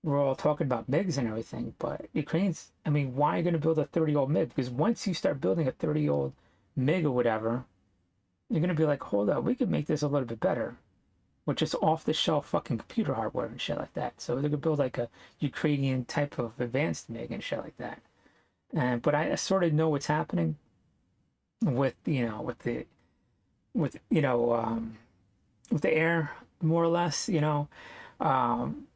we're all talking about MiGs and everything, but Ukrainians, why are you going to build a 30-year-old MiG? Because once you start building a 30-year-old MiG or whatever, You're gonna be like, hold up, we could make this a little bit better, with just off the shelf fucking computer hardware and shit like that. So they could build like a Ukrainian type of advanced MiG and shit like that. And but I sort of know what's happening with with with the air, more or less. Um,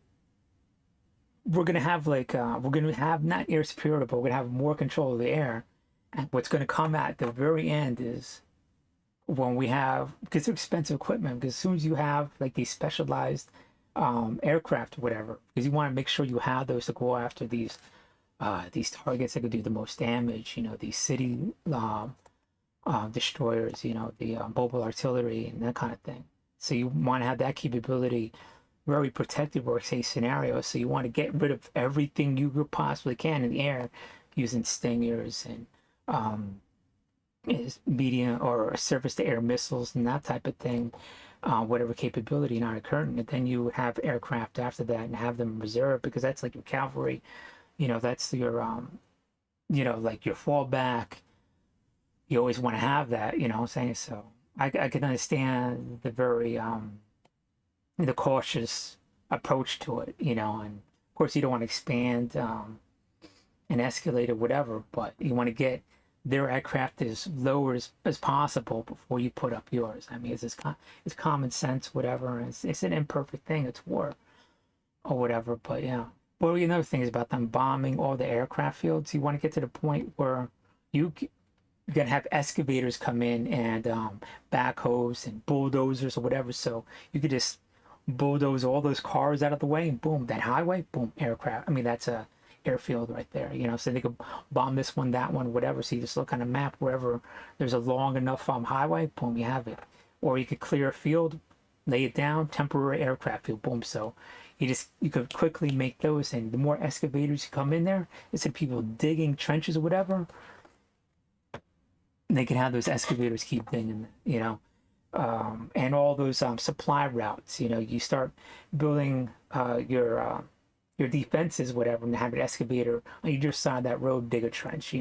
we're gonna have we're gonna have not air superiority, but we're gonna have more control of the air. And what's gonna come at the very end is when we have, because they're expensive equipment, because as soon as you have like these specialized aircraft or whatever, because you want to make sure you have those to go after these targets that could do the most damage, these city destroyers, the mobile artillery and that kind of thing. So you want to have that capability very protected worst case scenario. So you want to get rid of everything you possibly can in the air using stingers and is medium or surface to air missiles and that type of thing, whatever capability not occurring. And then you have aircraft after that and have them reserved, because that's like your cavalry, that's your like your fallback. You always want to have that, what I'm saying? So I can understand the very the cautious approach to it, and of course you don't want to expand and escalate or whatever, but you want to get their aircraft as low as possible before you put up yours. I mean, it's common sense, whatever. It's an imperfect thing. It's war or whatever. But yeah. Well, another thing is about them bombing all the aircraft fields. You want to get to the point where you're gonna have excavators come in and backhoes and bulldozers or whatever. So you could just bulldoze all those cars out of the way, and boom, that highway, boom, aircraft. I mean, that's a airfield right there, so they could bomb this one, that one, whatever. So you just look on a map, wherever there's a long enough highway, boom, you have it. Or you could clear a field, lay it down, temporary aircraft field, boom. So you could quickly make those, and the more excavators you come in there, instead of people digging trenches or whatever, they can have those excavators keep digging, and all those supply routes. You start building your defenses, whatever, and have an excavator on either side of that road, dig a trench,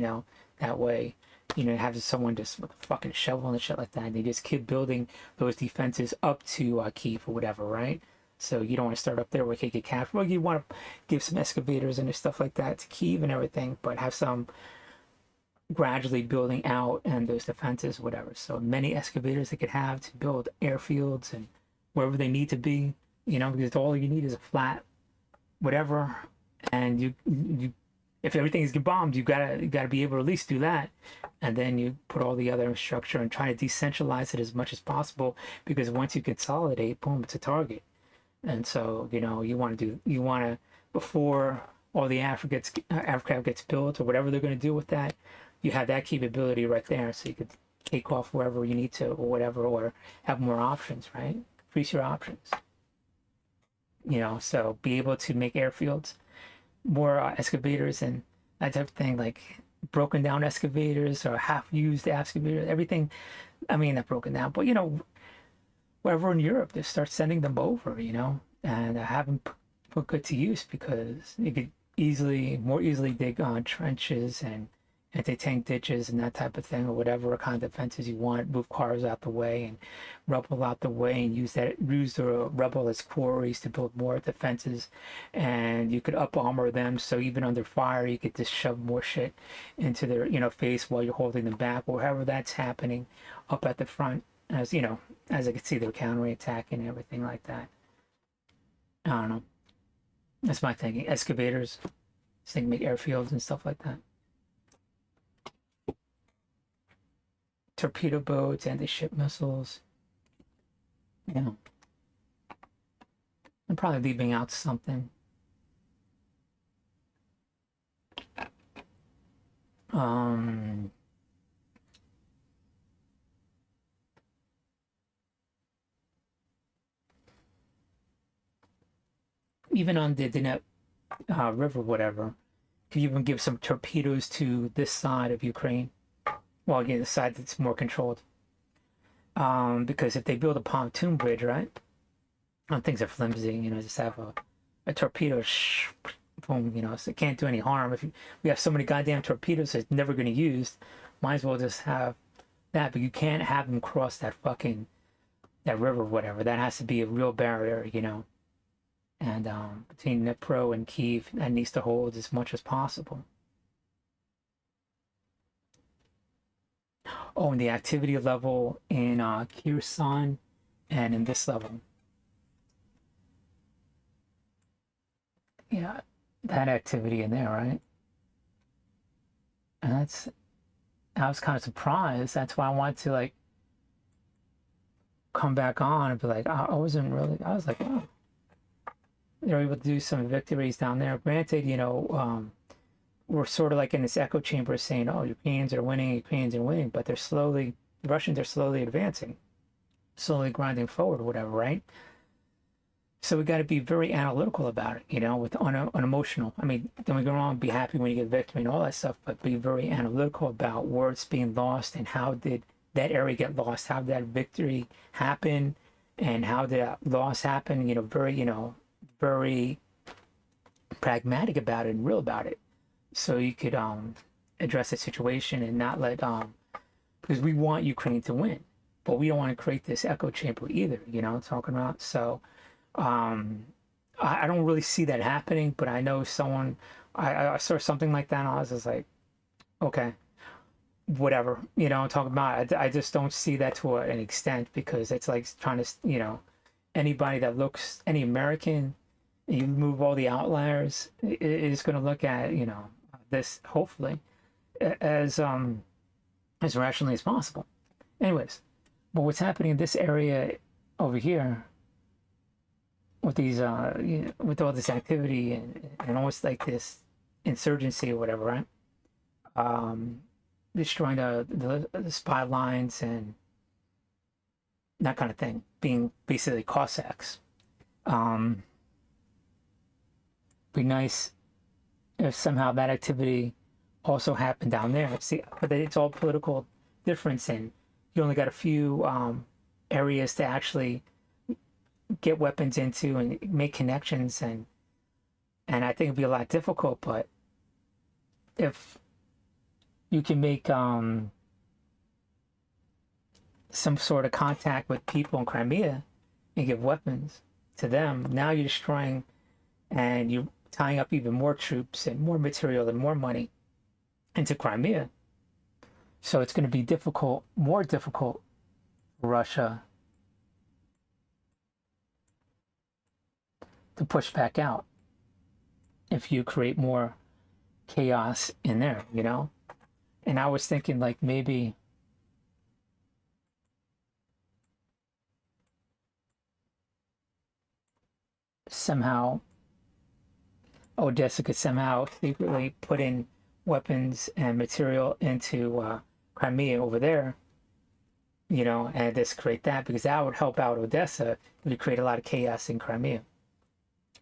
that way, have someone just with a fucking shovel and shit like that, and they just keep building those defenses up to Kiev or whatever, right? So you don't want to start up there where you can get captured. Well, you want to give some excavators and stuff like that to Kiev and everything, but have some gradually building out and those defenses, whatever. So many excavators they could have to build airfields and wherever they need to be, because all you need is a flat whatever, and you if everything is bombed, you gotta be able to at least do that, and then you put all the other structure and try to decentralize it as much as possible, because once you consolidate, boom, it's a target. And so you want to, before all the aircraft gets built or whatever they're going to do with that, you have that capability right there, so you could take off wherever you need to or whatever, or have more options, right? Increase your options. So be able to make airfields, more excavators and that type of thing, like broken down excavators or half-used excavators, everything. I mean, not broken down, but wherever in Europe, they start sending them over, and have them put good to use, because you could more easily dig on trenches and anti-tank ditches and that type of thing, or whatever kind of defenses you want. Move cars out the way and rubble out the way, and use the rubble as quarries to build more defenses. And you could up armor them, so even under fire you could just shove more shit into their face while you're holding them back, or however that's happening up at the front, as as I can see, they're counterattacking and everything like that. I don't know, that's my thinking. Excavators, so they can make airfields and stuff like that. Torpedo boats, anti-ship missiles. I'm probably leaving out something. Even on the Dnieper River, whatever, could even give some torpedoes to this side of Ukraine. Well, again, the side that's more controlled. Because if they build a pontoon bridge, right? Things are flimsy, just have a torpedo, boom, so it can't do any harm. If we have so many goddamn torpedoes it's never going to use, might as well just have that, but you can't have them cross that that river or whatever. That has to be a real barrier, you know. And between Dnipro and Kiev, that needs to hold as much as possible. Oh, and the activity level in Kherson and in this level. Yeah, that activity in there, right? And I was kind of surprised. That's why I wanted to like come back on and be like, I wasn't really, I was like, oh, they're able to do some victories down there. Granted, you know, we're sort of like in this echo chamber saying, oh, Ukrainians are winning, but the Russians are slowly advancing, slowly grinding forward, whatever, right? So we got to be very analytical about it, you know, with unemotional. I mean, don't get me wrong, be happy when you get victory and all that stuff, but be very analytical about where it's being lost and how did that area get lost, how did that victory happen, and how did that loss happen, you know, very pragmatic about it and real about it. So you could address the situation and not let, because we want Ukraine to win, but we don't want to create this echo chamber either, you know what I'm talking about? So, I don't really see that happening, but I know someone, I saw something like that and I was just like, okay, whatever, you know, I'm talking about, I just don't see that to an extent, because it's like trying to, you know, anybody that looks, any American, you remove all the outliers, is going to look at, you know, this hopefully as rationally as possible. Anyways, but what's happening in this area over here with these you know, with all this activity and almost like this insurgency or whatever, right? Destroying the spy lines and that kind of thing, being basically Cossacks. Be nice if somehow that activity also happened down there. See, but it's all political difference, and you only got a few areas to actually get weapons into and make connections, and I think it'd be a lot difficult. But if you can make some sort of contact with people in Crimea and give weapons to them, now you're destroying and you're tying up even more troops and more material and more money into Crimea. So it's going to be difficult, more difficult for Russia to push back out if you create more chaos in there, you know? And I was thinking like maybe somehow Odessa could somehow secretly put in weapons and material into Crimea over there, you know, and just create that, because that would help out Odessa. It would create a lot of chaos in Crimea.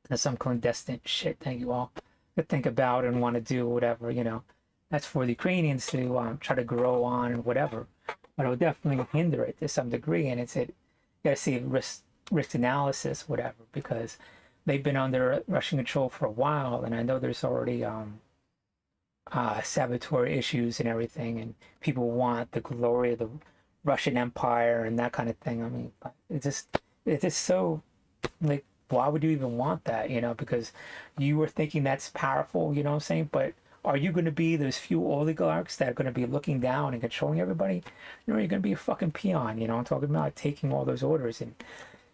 That's some clandestine shit that you all could think about and want to do, whatever, you know. That's for the Ukrainians to try to grow on and whatever. But it would definitely hinder it to some degree. And you gotta see risk analysis, whatever, because they've been under Russian control for a while, and I know there's already saboteur issues and everything, and people want the glory of the Russian Empire and that kind of thing. I mean, it's just so, like, why would you even want that, you know? Because you were thinking that's powerful, you know what I'm saying? But are you going to be those few oligarchs that are going to be looking down and controlling everybody? You know, you're going to be a fucking peon, you know? I'm talking about taking all those orders, and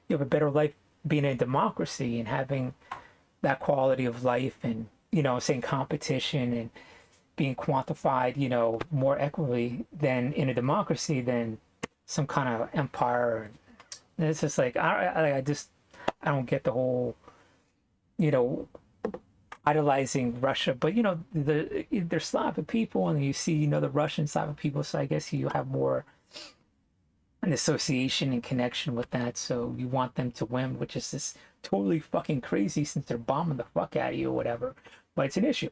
you have a better life being a democracy and having that quality of life, and, you know, saying competition and being quantified, you know, more equitably than in a democracy than some kind of empire. And it's just like, I don't get the whole, you know, idolizing Russia, but, you know, they're Slavic people, and you see, you know, the Russian Slavic people, so I guess you have more an association and connection with that, so you want them to win, which is just totally fucking crazy since they're bombing the fuck out of you or whatever, but it's an issue.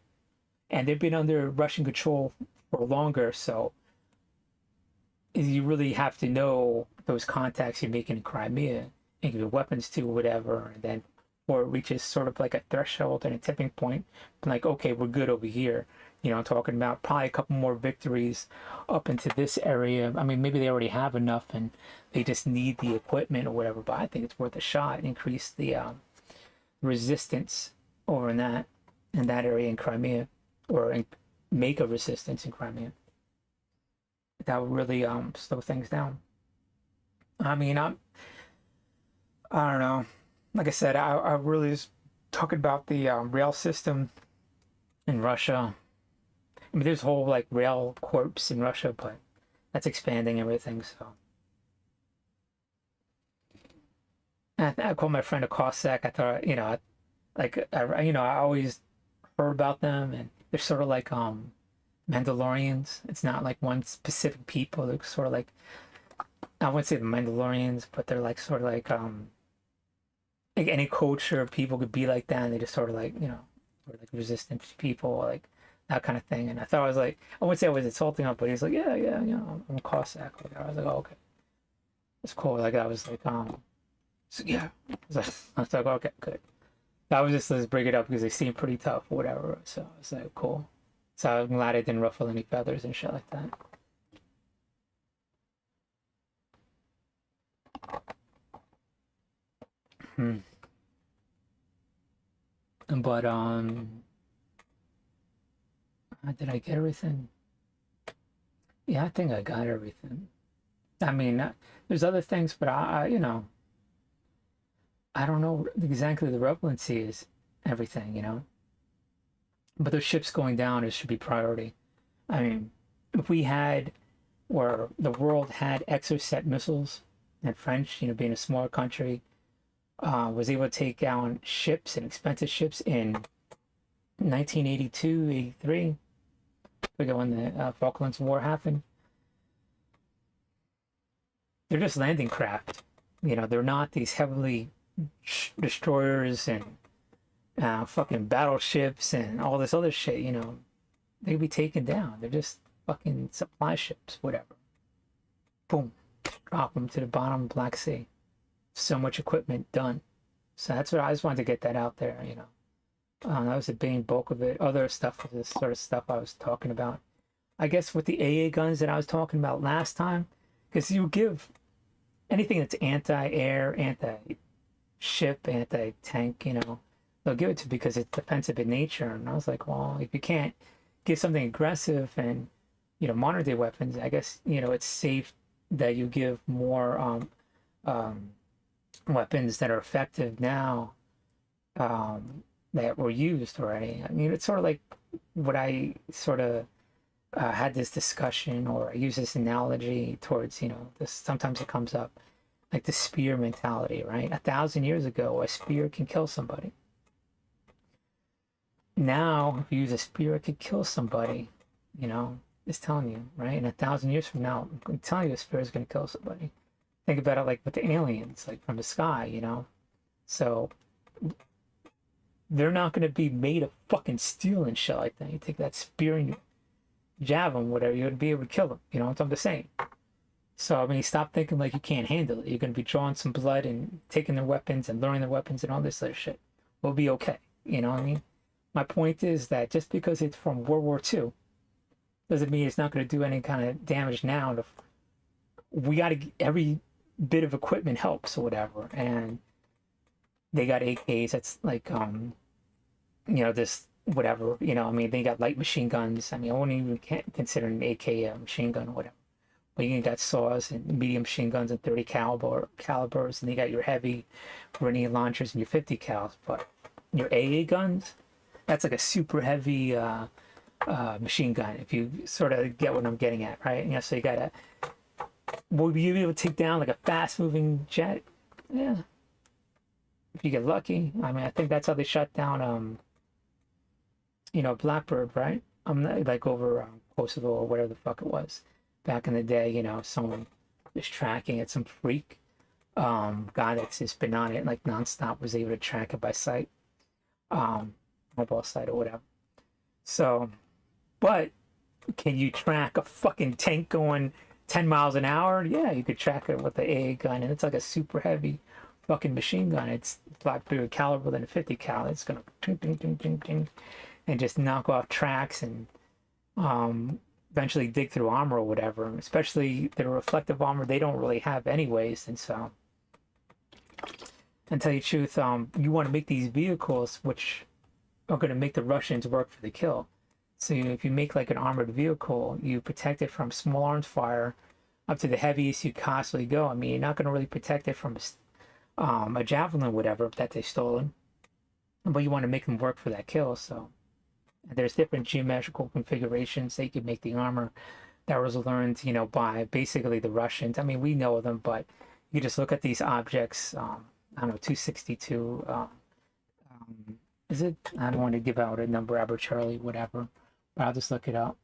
And they've been under Russian control for longer, so you really have to know those contacts you're making in Crimea and give weapons to whatever, and then, or it reaches sort of like a threshold and a tipping point, like, okay, we're good over here, You know, talking about probably a couple more victories up into this area. I mean, maybe they already have enough and they just need the equipment or whatever, but I think it's worth a shot and increase the resistance over in that area in Crimea, or make a resistance in Crimea. That would really slow things down. I mean, I don't know. Like I said, I really was talking about the rail system in Russia. I mean, there's whole like rail corps in Russia, but that's expanding everything. So I called my friend a Cossack. I thought, you know, I always heard about them, and they're sort of like Mandalorians. It's not like one specific people. They're sort of like, I wouldn't say the Mandalorians, but they're like sort of like any culture of people could be like that, and they just sort of like, you know, or like resistant people, like that kind of thing. And I thought I was like, I wouldn't say I was insulting him, but he's like, yeah, you know, I'm a Cossack. I was like, oh, okay, it's cool. Like I was like, so yeah, I was like, okay, good. I was just, let's bring it up because they seem pretty tough or whatever. So I was like, cool. So I'm glad I didn't ruffle any feathers and shit like that. But did I get everything? Yeah, I think I got everything. I mean, there's other things, but you know, I don't know exactly the relevancy is everything, you know. But those ships going down, it should be priority. I mean, if we had, or the world had Exocet missiles, and French, you know, being a smaller country, was able to take down ships and expensive ships in 1982, 83. Forget when the Falklands War happened. They're just landing craft. You know, they're not these heavily destroyers and fucking battleships and all this other shit, you know. They could be taken down. They're just fucking supply ships, whatever. Boom. Drop them to the bottom of the Black Sea. So much equipment done. So that's what I just wanted to get that out there, you know. That was the main bulk of it. Other stuff was this sort of stuff I was talking about. I guess with the AA guns that I was talking about last time, because you give anything that's anti-air, anti-ship, anti-tank, you know, they'll give it to because it's defensive in nature. And I was like, well, if you can't give something aggressive and, you know, modern day weapons, I guess, you know, it's safe that you give more weapons that are effective now that were used already. I mean, it's sort of like what I sort of had this discussion, or I use this analogy towards, you know, this, sometimes it comes up like the spear mentality, right? 1,000 years ago, a spear can kill somebody. Now, if you use a spear, it could kill somebody, you know, it's telling you, right? And 1,000 years from now, I'm telling you a spear is going to kill somebody. Think about it like with the aliens, like from the sky, you know? So they're not going to be made of fucking steel and shit like that. You take that spear and you jab them, whatever, you're going to be able to kill them. You know what I'm just saying? So, I mean, stop thinking like you can't handle it. You're going to be drawing some blood and taking their weapons and learning their weapons and all this other shit. We'll be okay. You know what I mean? My point is that just because it's from World War II doesn't mean it's not going to do any kind of damage now. We got to, every bit of equipment helps or whatever. And they got AKs that's like, you know, this whatever, you know, I mean, they got light machine guns. I mean, I wouldn't even consider an AK a machine gun or whatever. But you got saws and medium machine guns and 30 calibers, and you got your heavy grenade launchers and your 50 cals. But your AA guns, that's like a super heavy machine gun, if you sort of get what I'm getting at, right? You know, so you gotta, will you be able to take down like a fast moving jet? Yeah, if you get lucky. I mean, I think that's how they shut down you know, Blackbird, right? I'm not, like over Kosovo or whatever the fuck it was back in the day. You know, someone is tracking it, some freak guy that's just been on it like nonstop was able to track it by sight, mobile site or whatever. So, but can you track a fucking tank going 10 miles an hour? Yeah, you could track it with the AA gun, and it's like a super heavy fucking machine gun. It's a lot bigger caliber than a 50 cal. It's gonna ting, ting, ting, ting, ting, and just knock off tracks and eventually dig through armor or whatever. Especially the reflective armor they don't really have anyways, and so. And tell you the truth, you want to make these vehicles which are going to make the Russians work for the kill. So if you make like an armored vehicle, you protect it from small arms fire up to the heaviest you constantly go. I mean, you're not going to really protect it from a javelin or whatever that they stolen, but you want to make them work for that kill. So there's different geometrical configurations that you can make the armor. That was learned, by basically the Russians. I mean, we know them, but you just look at these objects. I don't know, 262. Is it? I don't want to give out a number arbitrarily, whatever. But I'll just look it up.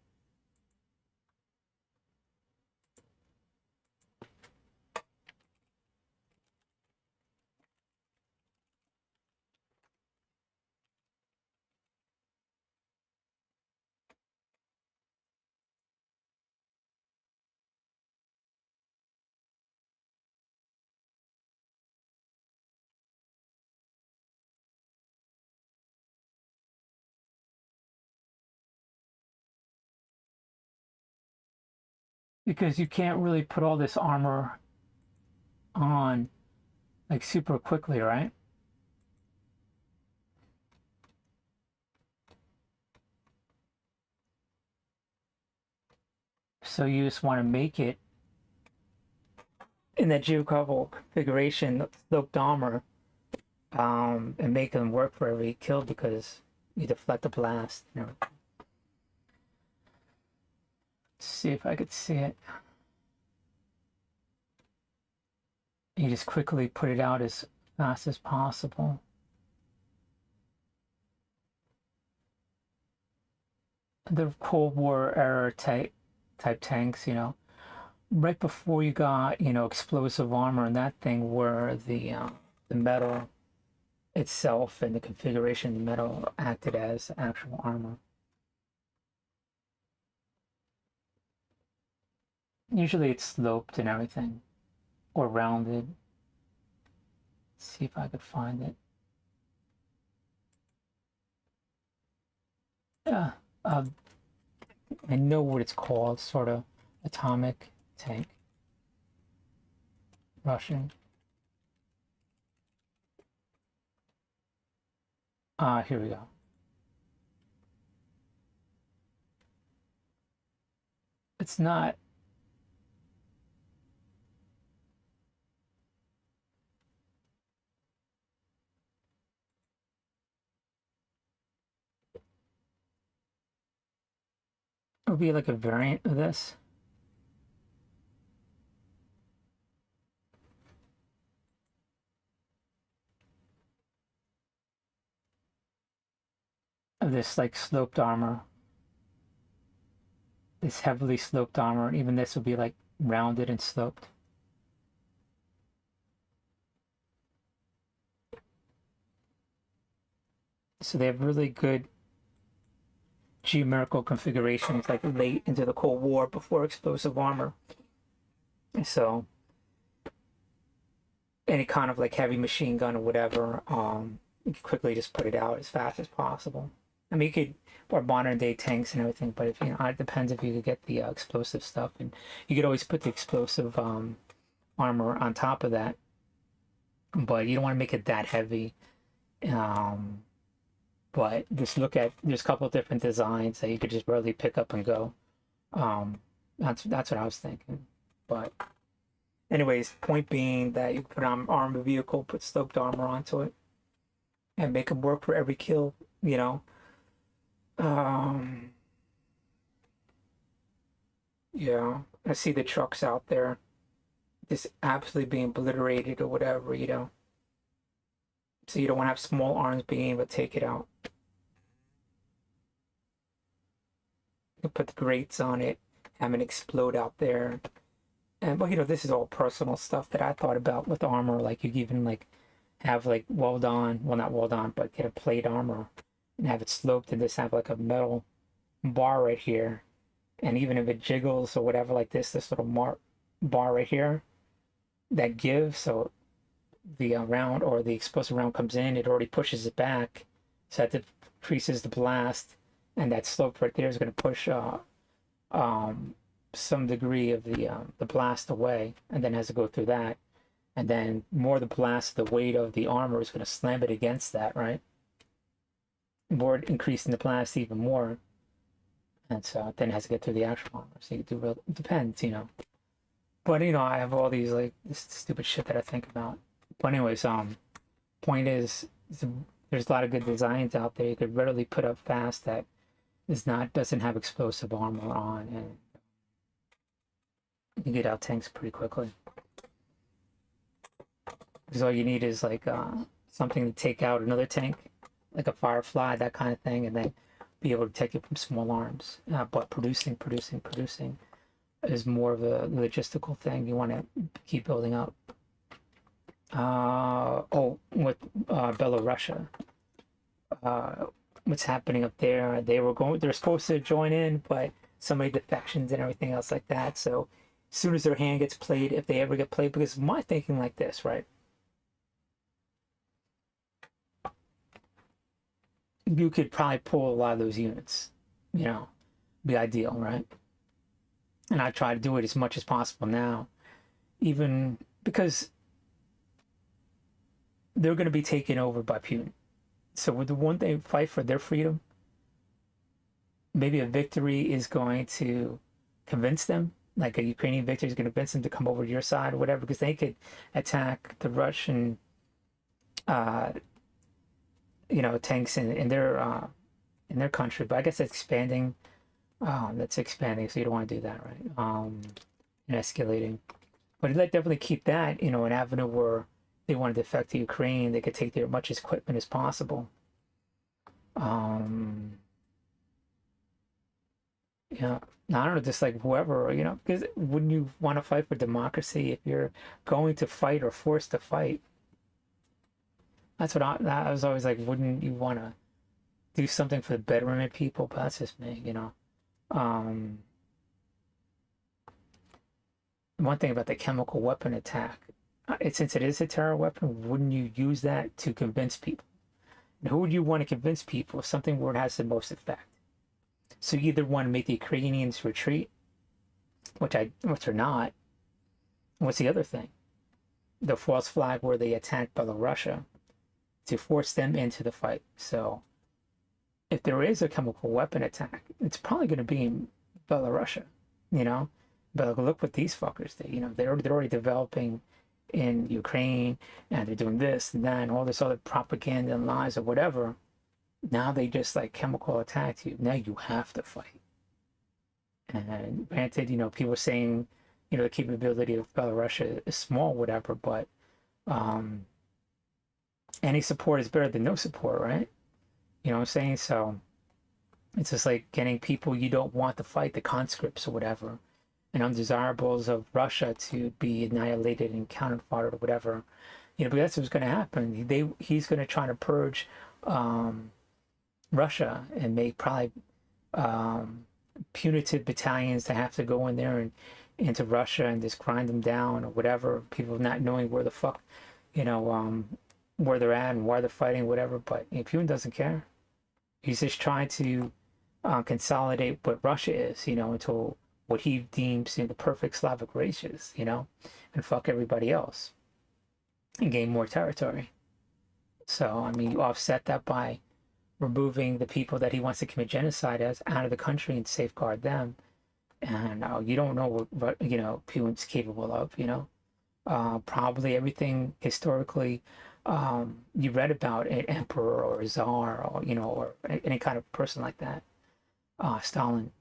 Because you can't really put all this armor on like super quickly, right? So you just want to make it in that geographical configuration, sloped armor, and make them work for every kill because you deflect the blast. Let's see if I could see it. You just quickly put it out as fast as possible. The Cold War era type tanks, right before you got, explosive armor and that thing, where the metal itself and the configuration of the metal acted as actual armor. Usually it's sloped and everything, or rounded. Let's see if I could find it. Yeah, I know what it's called, sort of atomic tank. Russian. Here we go. It's not. It would be like a variant of this. Of this like sloped armor. This heavily sloped armor. Even this would be like rounded and sloped. So they have really good geometrical configurations, like late into the Cold War before explosive armor. So any kind of like heavy machine gun or whatever, you can quickly just put it out as fast as possible. I mean, you could, or modern day tanks and everything, but if it depends if you could get the explosive stuff, and you could always put the explosive armor on top of that, but you don't want to make it that heavy. But just look at, there's a couple of different designs that you could just really pick up and go. That's what I was thinking. But anyways, point being that you put on armored vehicle, put sloped armor onto it, and make them work for every kill. Yeah, I see the trucks out there just absolutely being obliterated or whatever. So you don't want to have small arms being able to take it out. You put the grates on it, have it explode out there. And but this is all personal stuff that I thought about with armor. Like you even like have like weld on, well not weld on, but get a plate armor and have it sloped and just have like a metal bar right here. And even if it jiggles or whatever like this little bar right here that gives, so the round or the explosive round comes in, it already pushes it back, so that decreases the blast, and that slope right there is going to push some degree of the blast away, and then has to go through that, and then more the blast, the weight of the armor is going to slam it against that, right? More increasing the blast even more, and so then it has to get through the actual armor. So you can do it depends, you know. But you know, I have all these like this stupid shit that I think about. But anyways, point is, there's a lot of good designs out there. You could readily put up fast that doesn't have explosive armor on, and you get out tanks pretty quickly. Because all you need is like something to take out another tank, like a Firefly, that kind of thing, and then be able to take it from small arms. But producing is more of a logistical thing. You want to keep building up. With Belarusia, what's happening up there? They're supposed to join in, but so many defections and everything else like that. So as soon as their hand gets played, if they ever get played, because my thinking like this, right? You could probably pull a lot of those units, you know, be ideal, right? And I try to do it as much as possible now, even because they're going to be taken over by Putin. So with the one they fight for their freedom, maybe a victory is going to convince them, like a Ukrainian victory is going to convince them to come over to your side or whatever, because they could attack the Russian, tanks in their country. But I guess it's expanding. That's expanding, so you don't want to do that, right? And escalating. But I'd like definitely keep that, an avenue where they wanted to affect the Ukraine, they could take their much equipment as possible. Yeah, I don't know, just like whoever, because wouldn't you want to fight for democracy if you're going to fight or forced to fight? That's what I was always like, wouldn't you want to do something for the betterment of people? But that's just me, One thing about the chemical weapon attack, since it is a terror weapon, wouldn't you use that to convince people? And who would you want to convince people of something where it has the most effect? So you either want to make the Ukrainians retreat, which they're not. What's the other thing? The false flag where they attacked Belarusia to force them into the fight. So if there is a chemical weapon attack, it's probably going to be in Belarusia, But look what these fuckers did. They're already developing in Ukraine, and they're doing this and that and all this other propaganda and lies or whatever. Now they just like chemical attack you. Now you have to fight. And granted, people are saying, the capability of Belarusia is small, whatever, but any support is better than no support, right? You know what I'm saying? So it's just like getting people you don't want to fight, the conscripts or whatever, and undesirables of Russia to be annihilated and counted fought or whatever. But that's what's going to happen. He's going to try to purge Russia and make probably punitive battalions that have to go in there and into Russia and just grind them down or whatever. People not knowing where the fuck, where they're at and why they're fighting, whatever. But Putin doesn't care. He's just trying to consolidate what Russia is, into what he deems the perfect Slavic races, and fuck everybody else and gain more territory. So, you offset that by removing the people that he wants to commit genocide as out of the country and safeguard them. And you don't know what Putin's capable of, probably everything historically you read about an emperor or a czar or any kind of person like that. Stalin,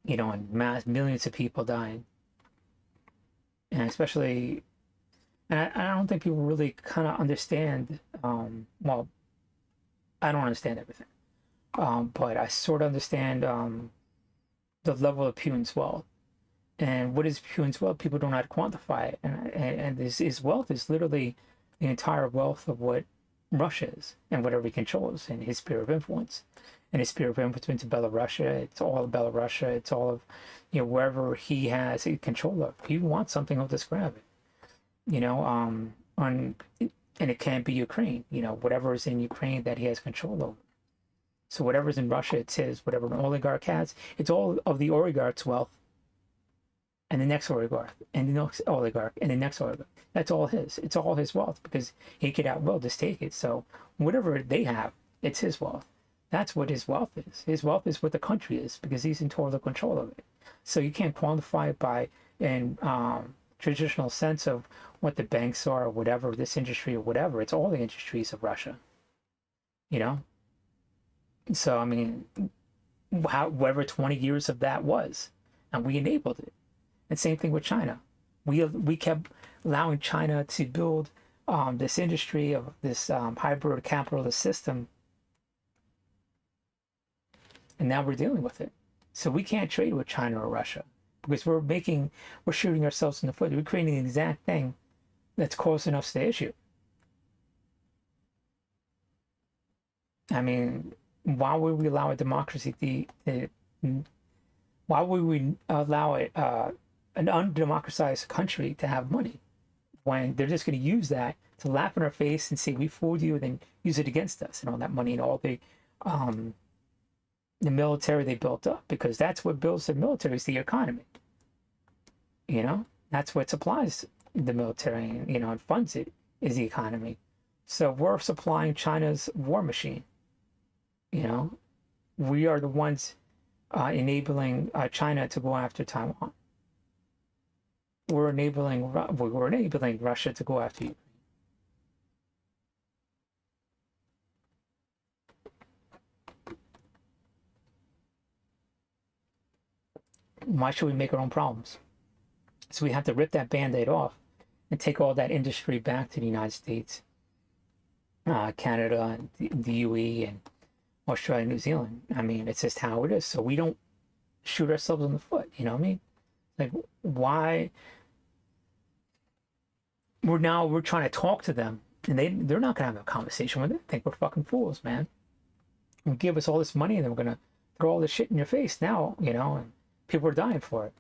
and millions of people died. And especially, and I don't think people really kind of understand, well, I don't understand everything, but I sort of understand the level of Putin's wealth. And what is Putin's wealth? People don't know how to quantify it. And his wealth is literally the entire wealth of what Russia is and whatever he controls and his sphere of influence. And his sphere of influence into Belarusia, it's all of Belarusia, it's all of, wherever he has control of. If he wants something, he'll just grab it. And it can't be Ukraine, whatever is in Ukraine that he has control over. So whatever's in Russia, it's his. Whatever an oligarch has, it's all of the oligarch's wealth, and the next oligarch, and the next oligarch, and the next oligarch. That's all his. It's all his wealth because he could at will just take it. So whatever they have, it's his wealth. That's what his wealth is. His wealth is what the country is because he's in total control of it. So you can't quantify it by in traditional sense of what the banks are or whatever, this industry or whatever. It's all the industries of Russia, you know? So, I mean, whatever 20 years of that was, and we enabled it. And same thing with China. We kept allowing China to build this industry of this hybrid capitalist system, and now we're dealing with it. So we can't trade with China or Russia because we're shooting ourselves in the foot. We're creating the exact thing that's causing us the issue. I mean, why would we allow a democracy why would we allow it an undemocratized country to have money when they're just going to use that to laugh in our face and say we fooled you and then use it against us and all that money and all the military they built up, because that's what builds the military is the economy. You know, that's what supplies the military and, you know, and funds it is the economy. So we're supplying China's war machine. You know, we are the ones enabling China to go after Taiwan. We're enabling Russia to go after Ukraine. Why should we make our own problems? So we have to rip that Band-Aid off and take all that industry back to the United States, Canada, and the UE, and Australia, New Zealand. I mean, it's just how it is. So we don't shoot ourselves in the foot. You know what I mean? Like, why? We're trying to talk to them, and they're not gonna have a conversation with it. They think we're fucking fools, man. And give us all this money, and then we're gonna throw all this shit in your face now, you know, and people are dying for it.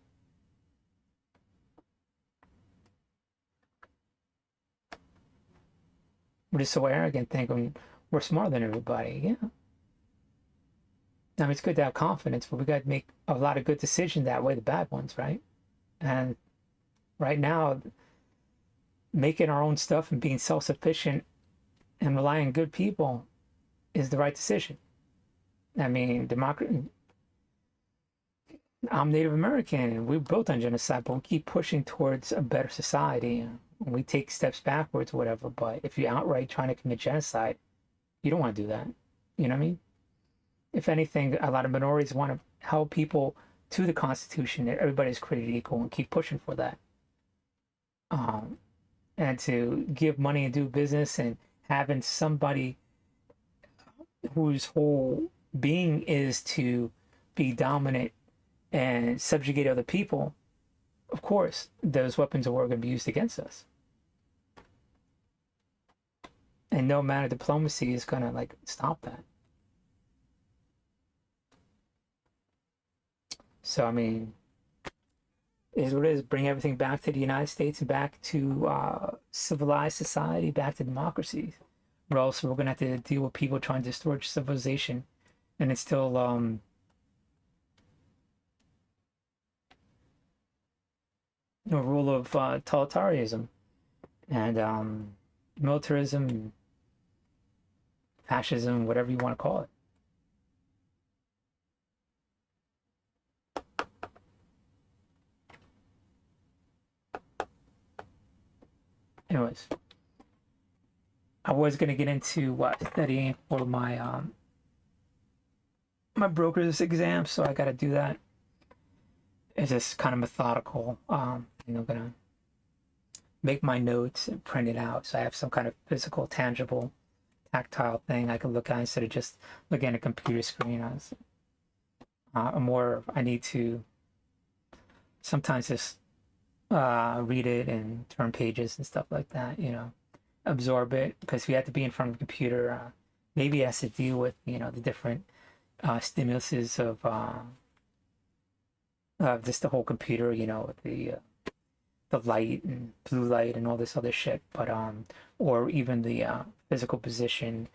We're just so arrogant, thinking we're smarter than everybody. Yeah. I mean, it's good to have confidence, but we got to make a lot of good decisions that way, the bad ones, right? And right now, making our own stuff and being self-sufficient and relying on good people is the right decision. I mean, I'm Native American and we're built on genocide, but we keep pushing towards a better society. And we take steps backwards or whatever, but if you're outright trying to commit genocide, you don't want to do that. You know what I mean? If anything, a lot of minorities want to help people to the Constitution that everybody's created equal and keep pushing for that. And to give money and do business and having somebody whose whole being is to be dominant and subjugate other people, of course, those weapons of war are going to be used against us. And no amount of diplomacy is going to like stop that. So, I mean, it is what it is. Bring everything back to the United States and back to civilized society, back to democracy. Or else we're going to have to deal with people trying to destroy civilization and instill a rule of totalitarianism and militarism, fascism, whatever you want to call it. Anyways, I was going to get into studying for my my broker's exam, so I got to do that. It's just kind of methodical. You know, gonna make my notes and print it out, so I have some kind of physical, tangible, tactile thing I can look at instead of just looking at a computer screen. I need to sometimes just read it and turn pages and stuff like that, you know, absorb it, because we have to be in front of a computer. Maybe it has to deal with, you know, the different stimuluses of just the whole computer, you know, with the light and blue light and all this other shit, but or even the physical position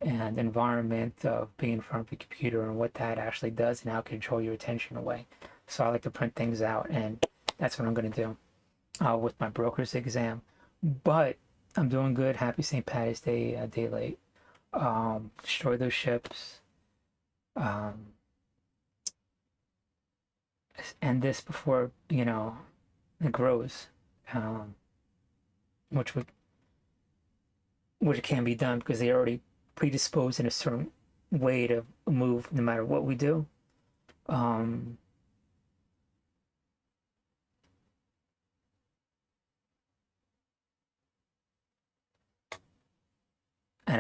and environment of being in front of a computer and what that actually does and how it can control your attention away. So I like to print things out, and that's what I'm going to do with my broker's exam. But I'm doing good. Happy St. Patty's Day, a day late. Destroy those ships. End this before, you know, it grows. Which can be done because they already predisposed in a certain way to move no matter what we do. And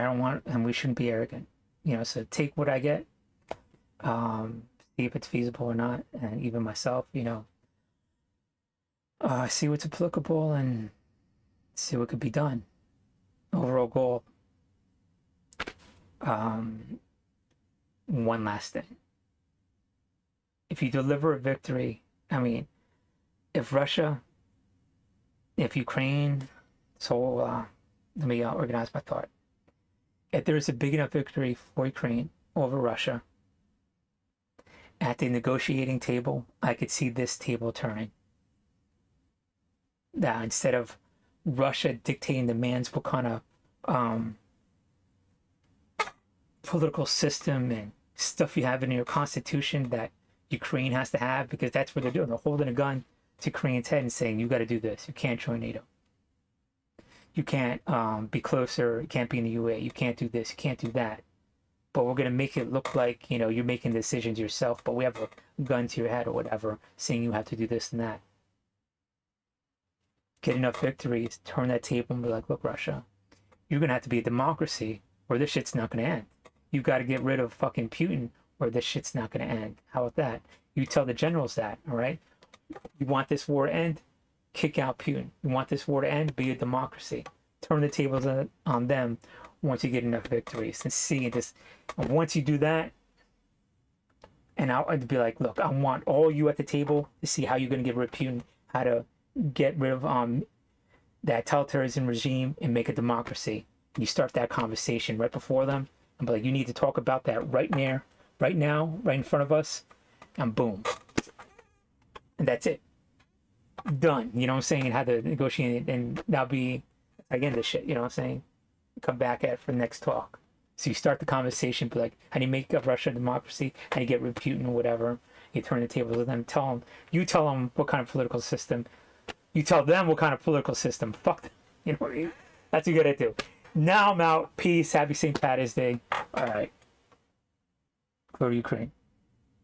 I don't want, and we shouldn't be arrogant, you know, so take what I get, see if it's feasible or not, and even myself, you know, see what's applicable and see what could be done. Overall goal. One last thing. If you deliver a victory, I mean, if Ukraine, so let me organize my thought. If there's a big enough victory for Ukraine over Russia, at the negotiating table, I could see this table turning. That instead of Russia dictating demands what kind of political system and stuff you have in your constitution that Ukraine has to have, because that's what they're doing. They're holding a gun to Ukraine's head and saying, you got to do this. You can't join NATO. You can't be closer. You can't be in the UA. You can't do this. You can't do that. But we're going to make it look like, you know, you're making decisions yourself, but we have a gun to your head or whatever saying you have to do this and that. Get enough victories, turn that table and be like, look, Russia, you're going to have to be a democracy or this shit's not going to end. You got to get rid of fucking Putin or this shit's not going to end. How about that? You tell the generals that, all right? You want this war to end? Kick out Putin. You want this war to end? Be a democracy. Turn the tables on them once you get enough victories and see this. And once you do that, and I'd be like, look, I want all you at the table to see how you're going to get rid of Putin, how to get rid of that totalitarian regime and make a democracy. You start that conversation right before them and be like, you need to talk about that right now, right in front of us, and boom. And that's it. Done. You know what I'm saying? And have to negotiate, and that'll be, again, the shit, you know what I'm saying? Come back at it for the next talk. So you start the conversation, be like, how do you make up Russia a democracy? How do you get rid of Putin or whatever? You turn the tables with them, you tell them what kind of political system, you tell them what kind of political system. Fuck them. You know what I mean? That's what you gotta do. Now I'm out. Peace. Happy St. Patty's Day. All right. Go to Ukraine.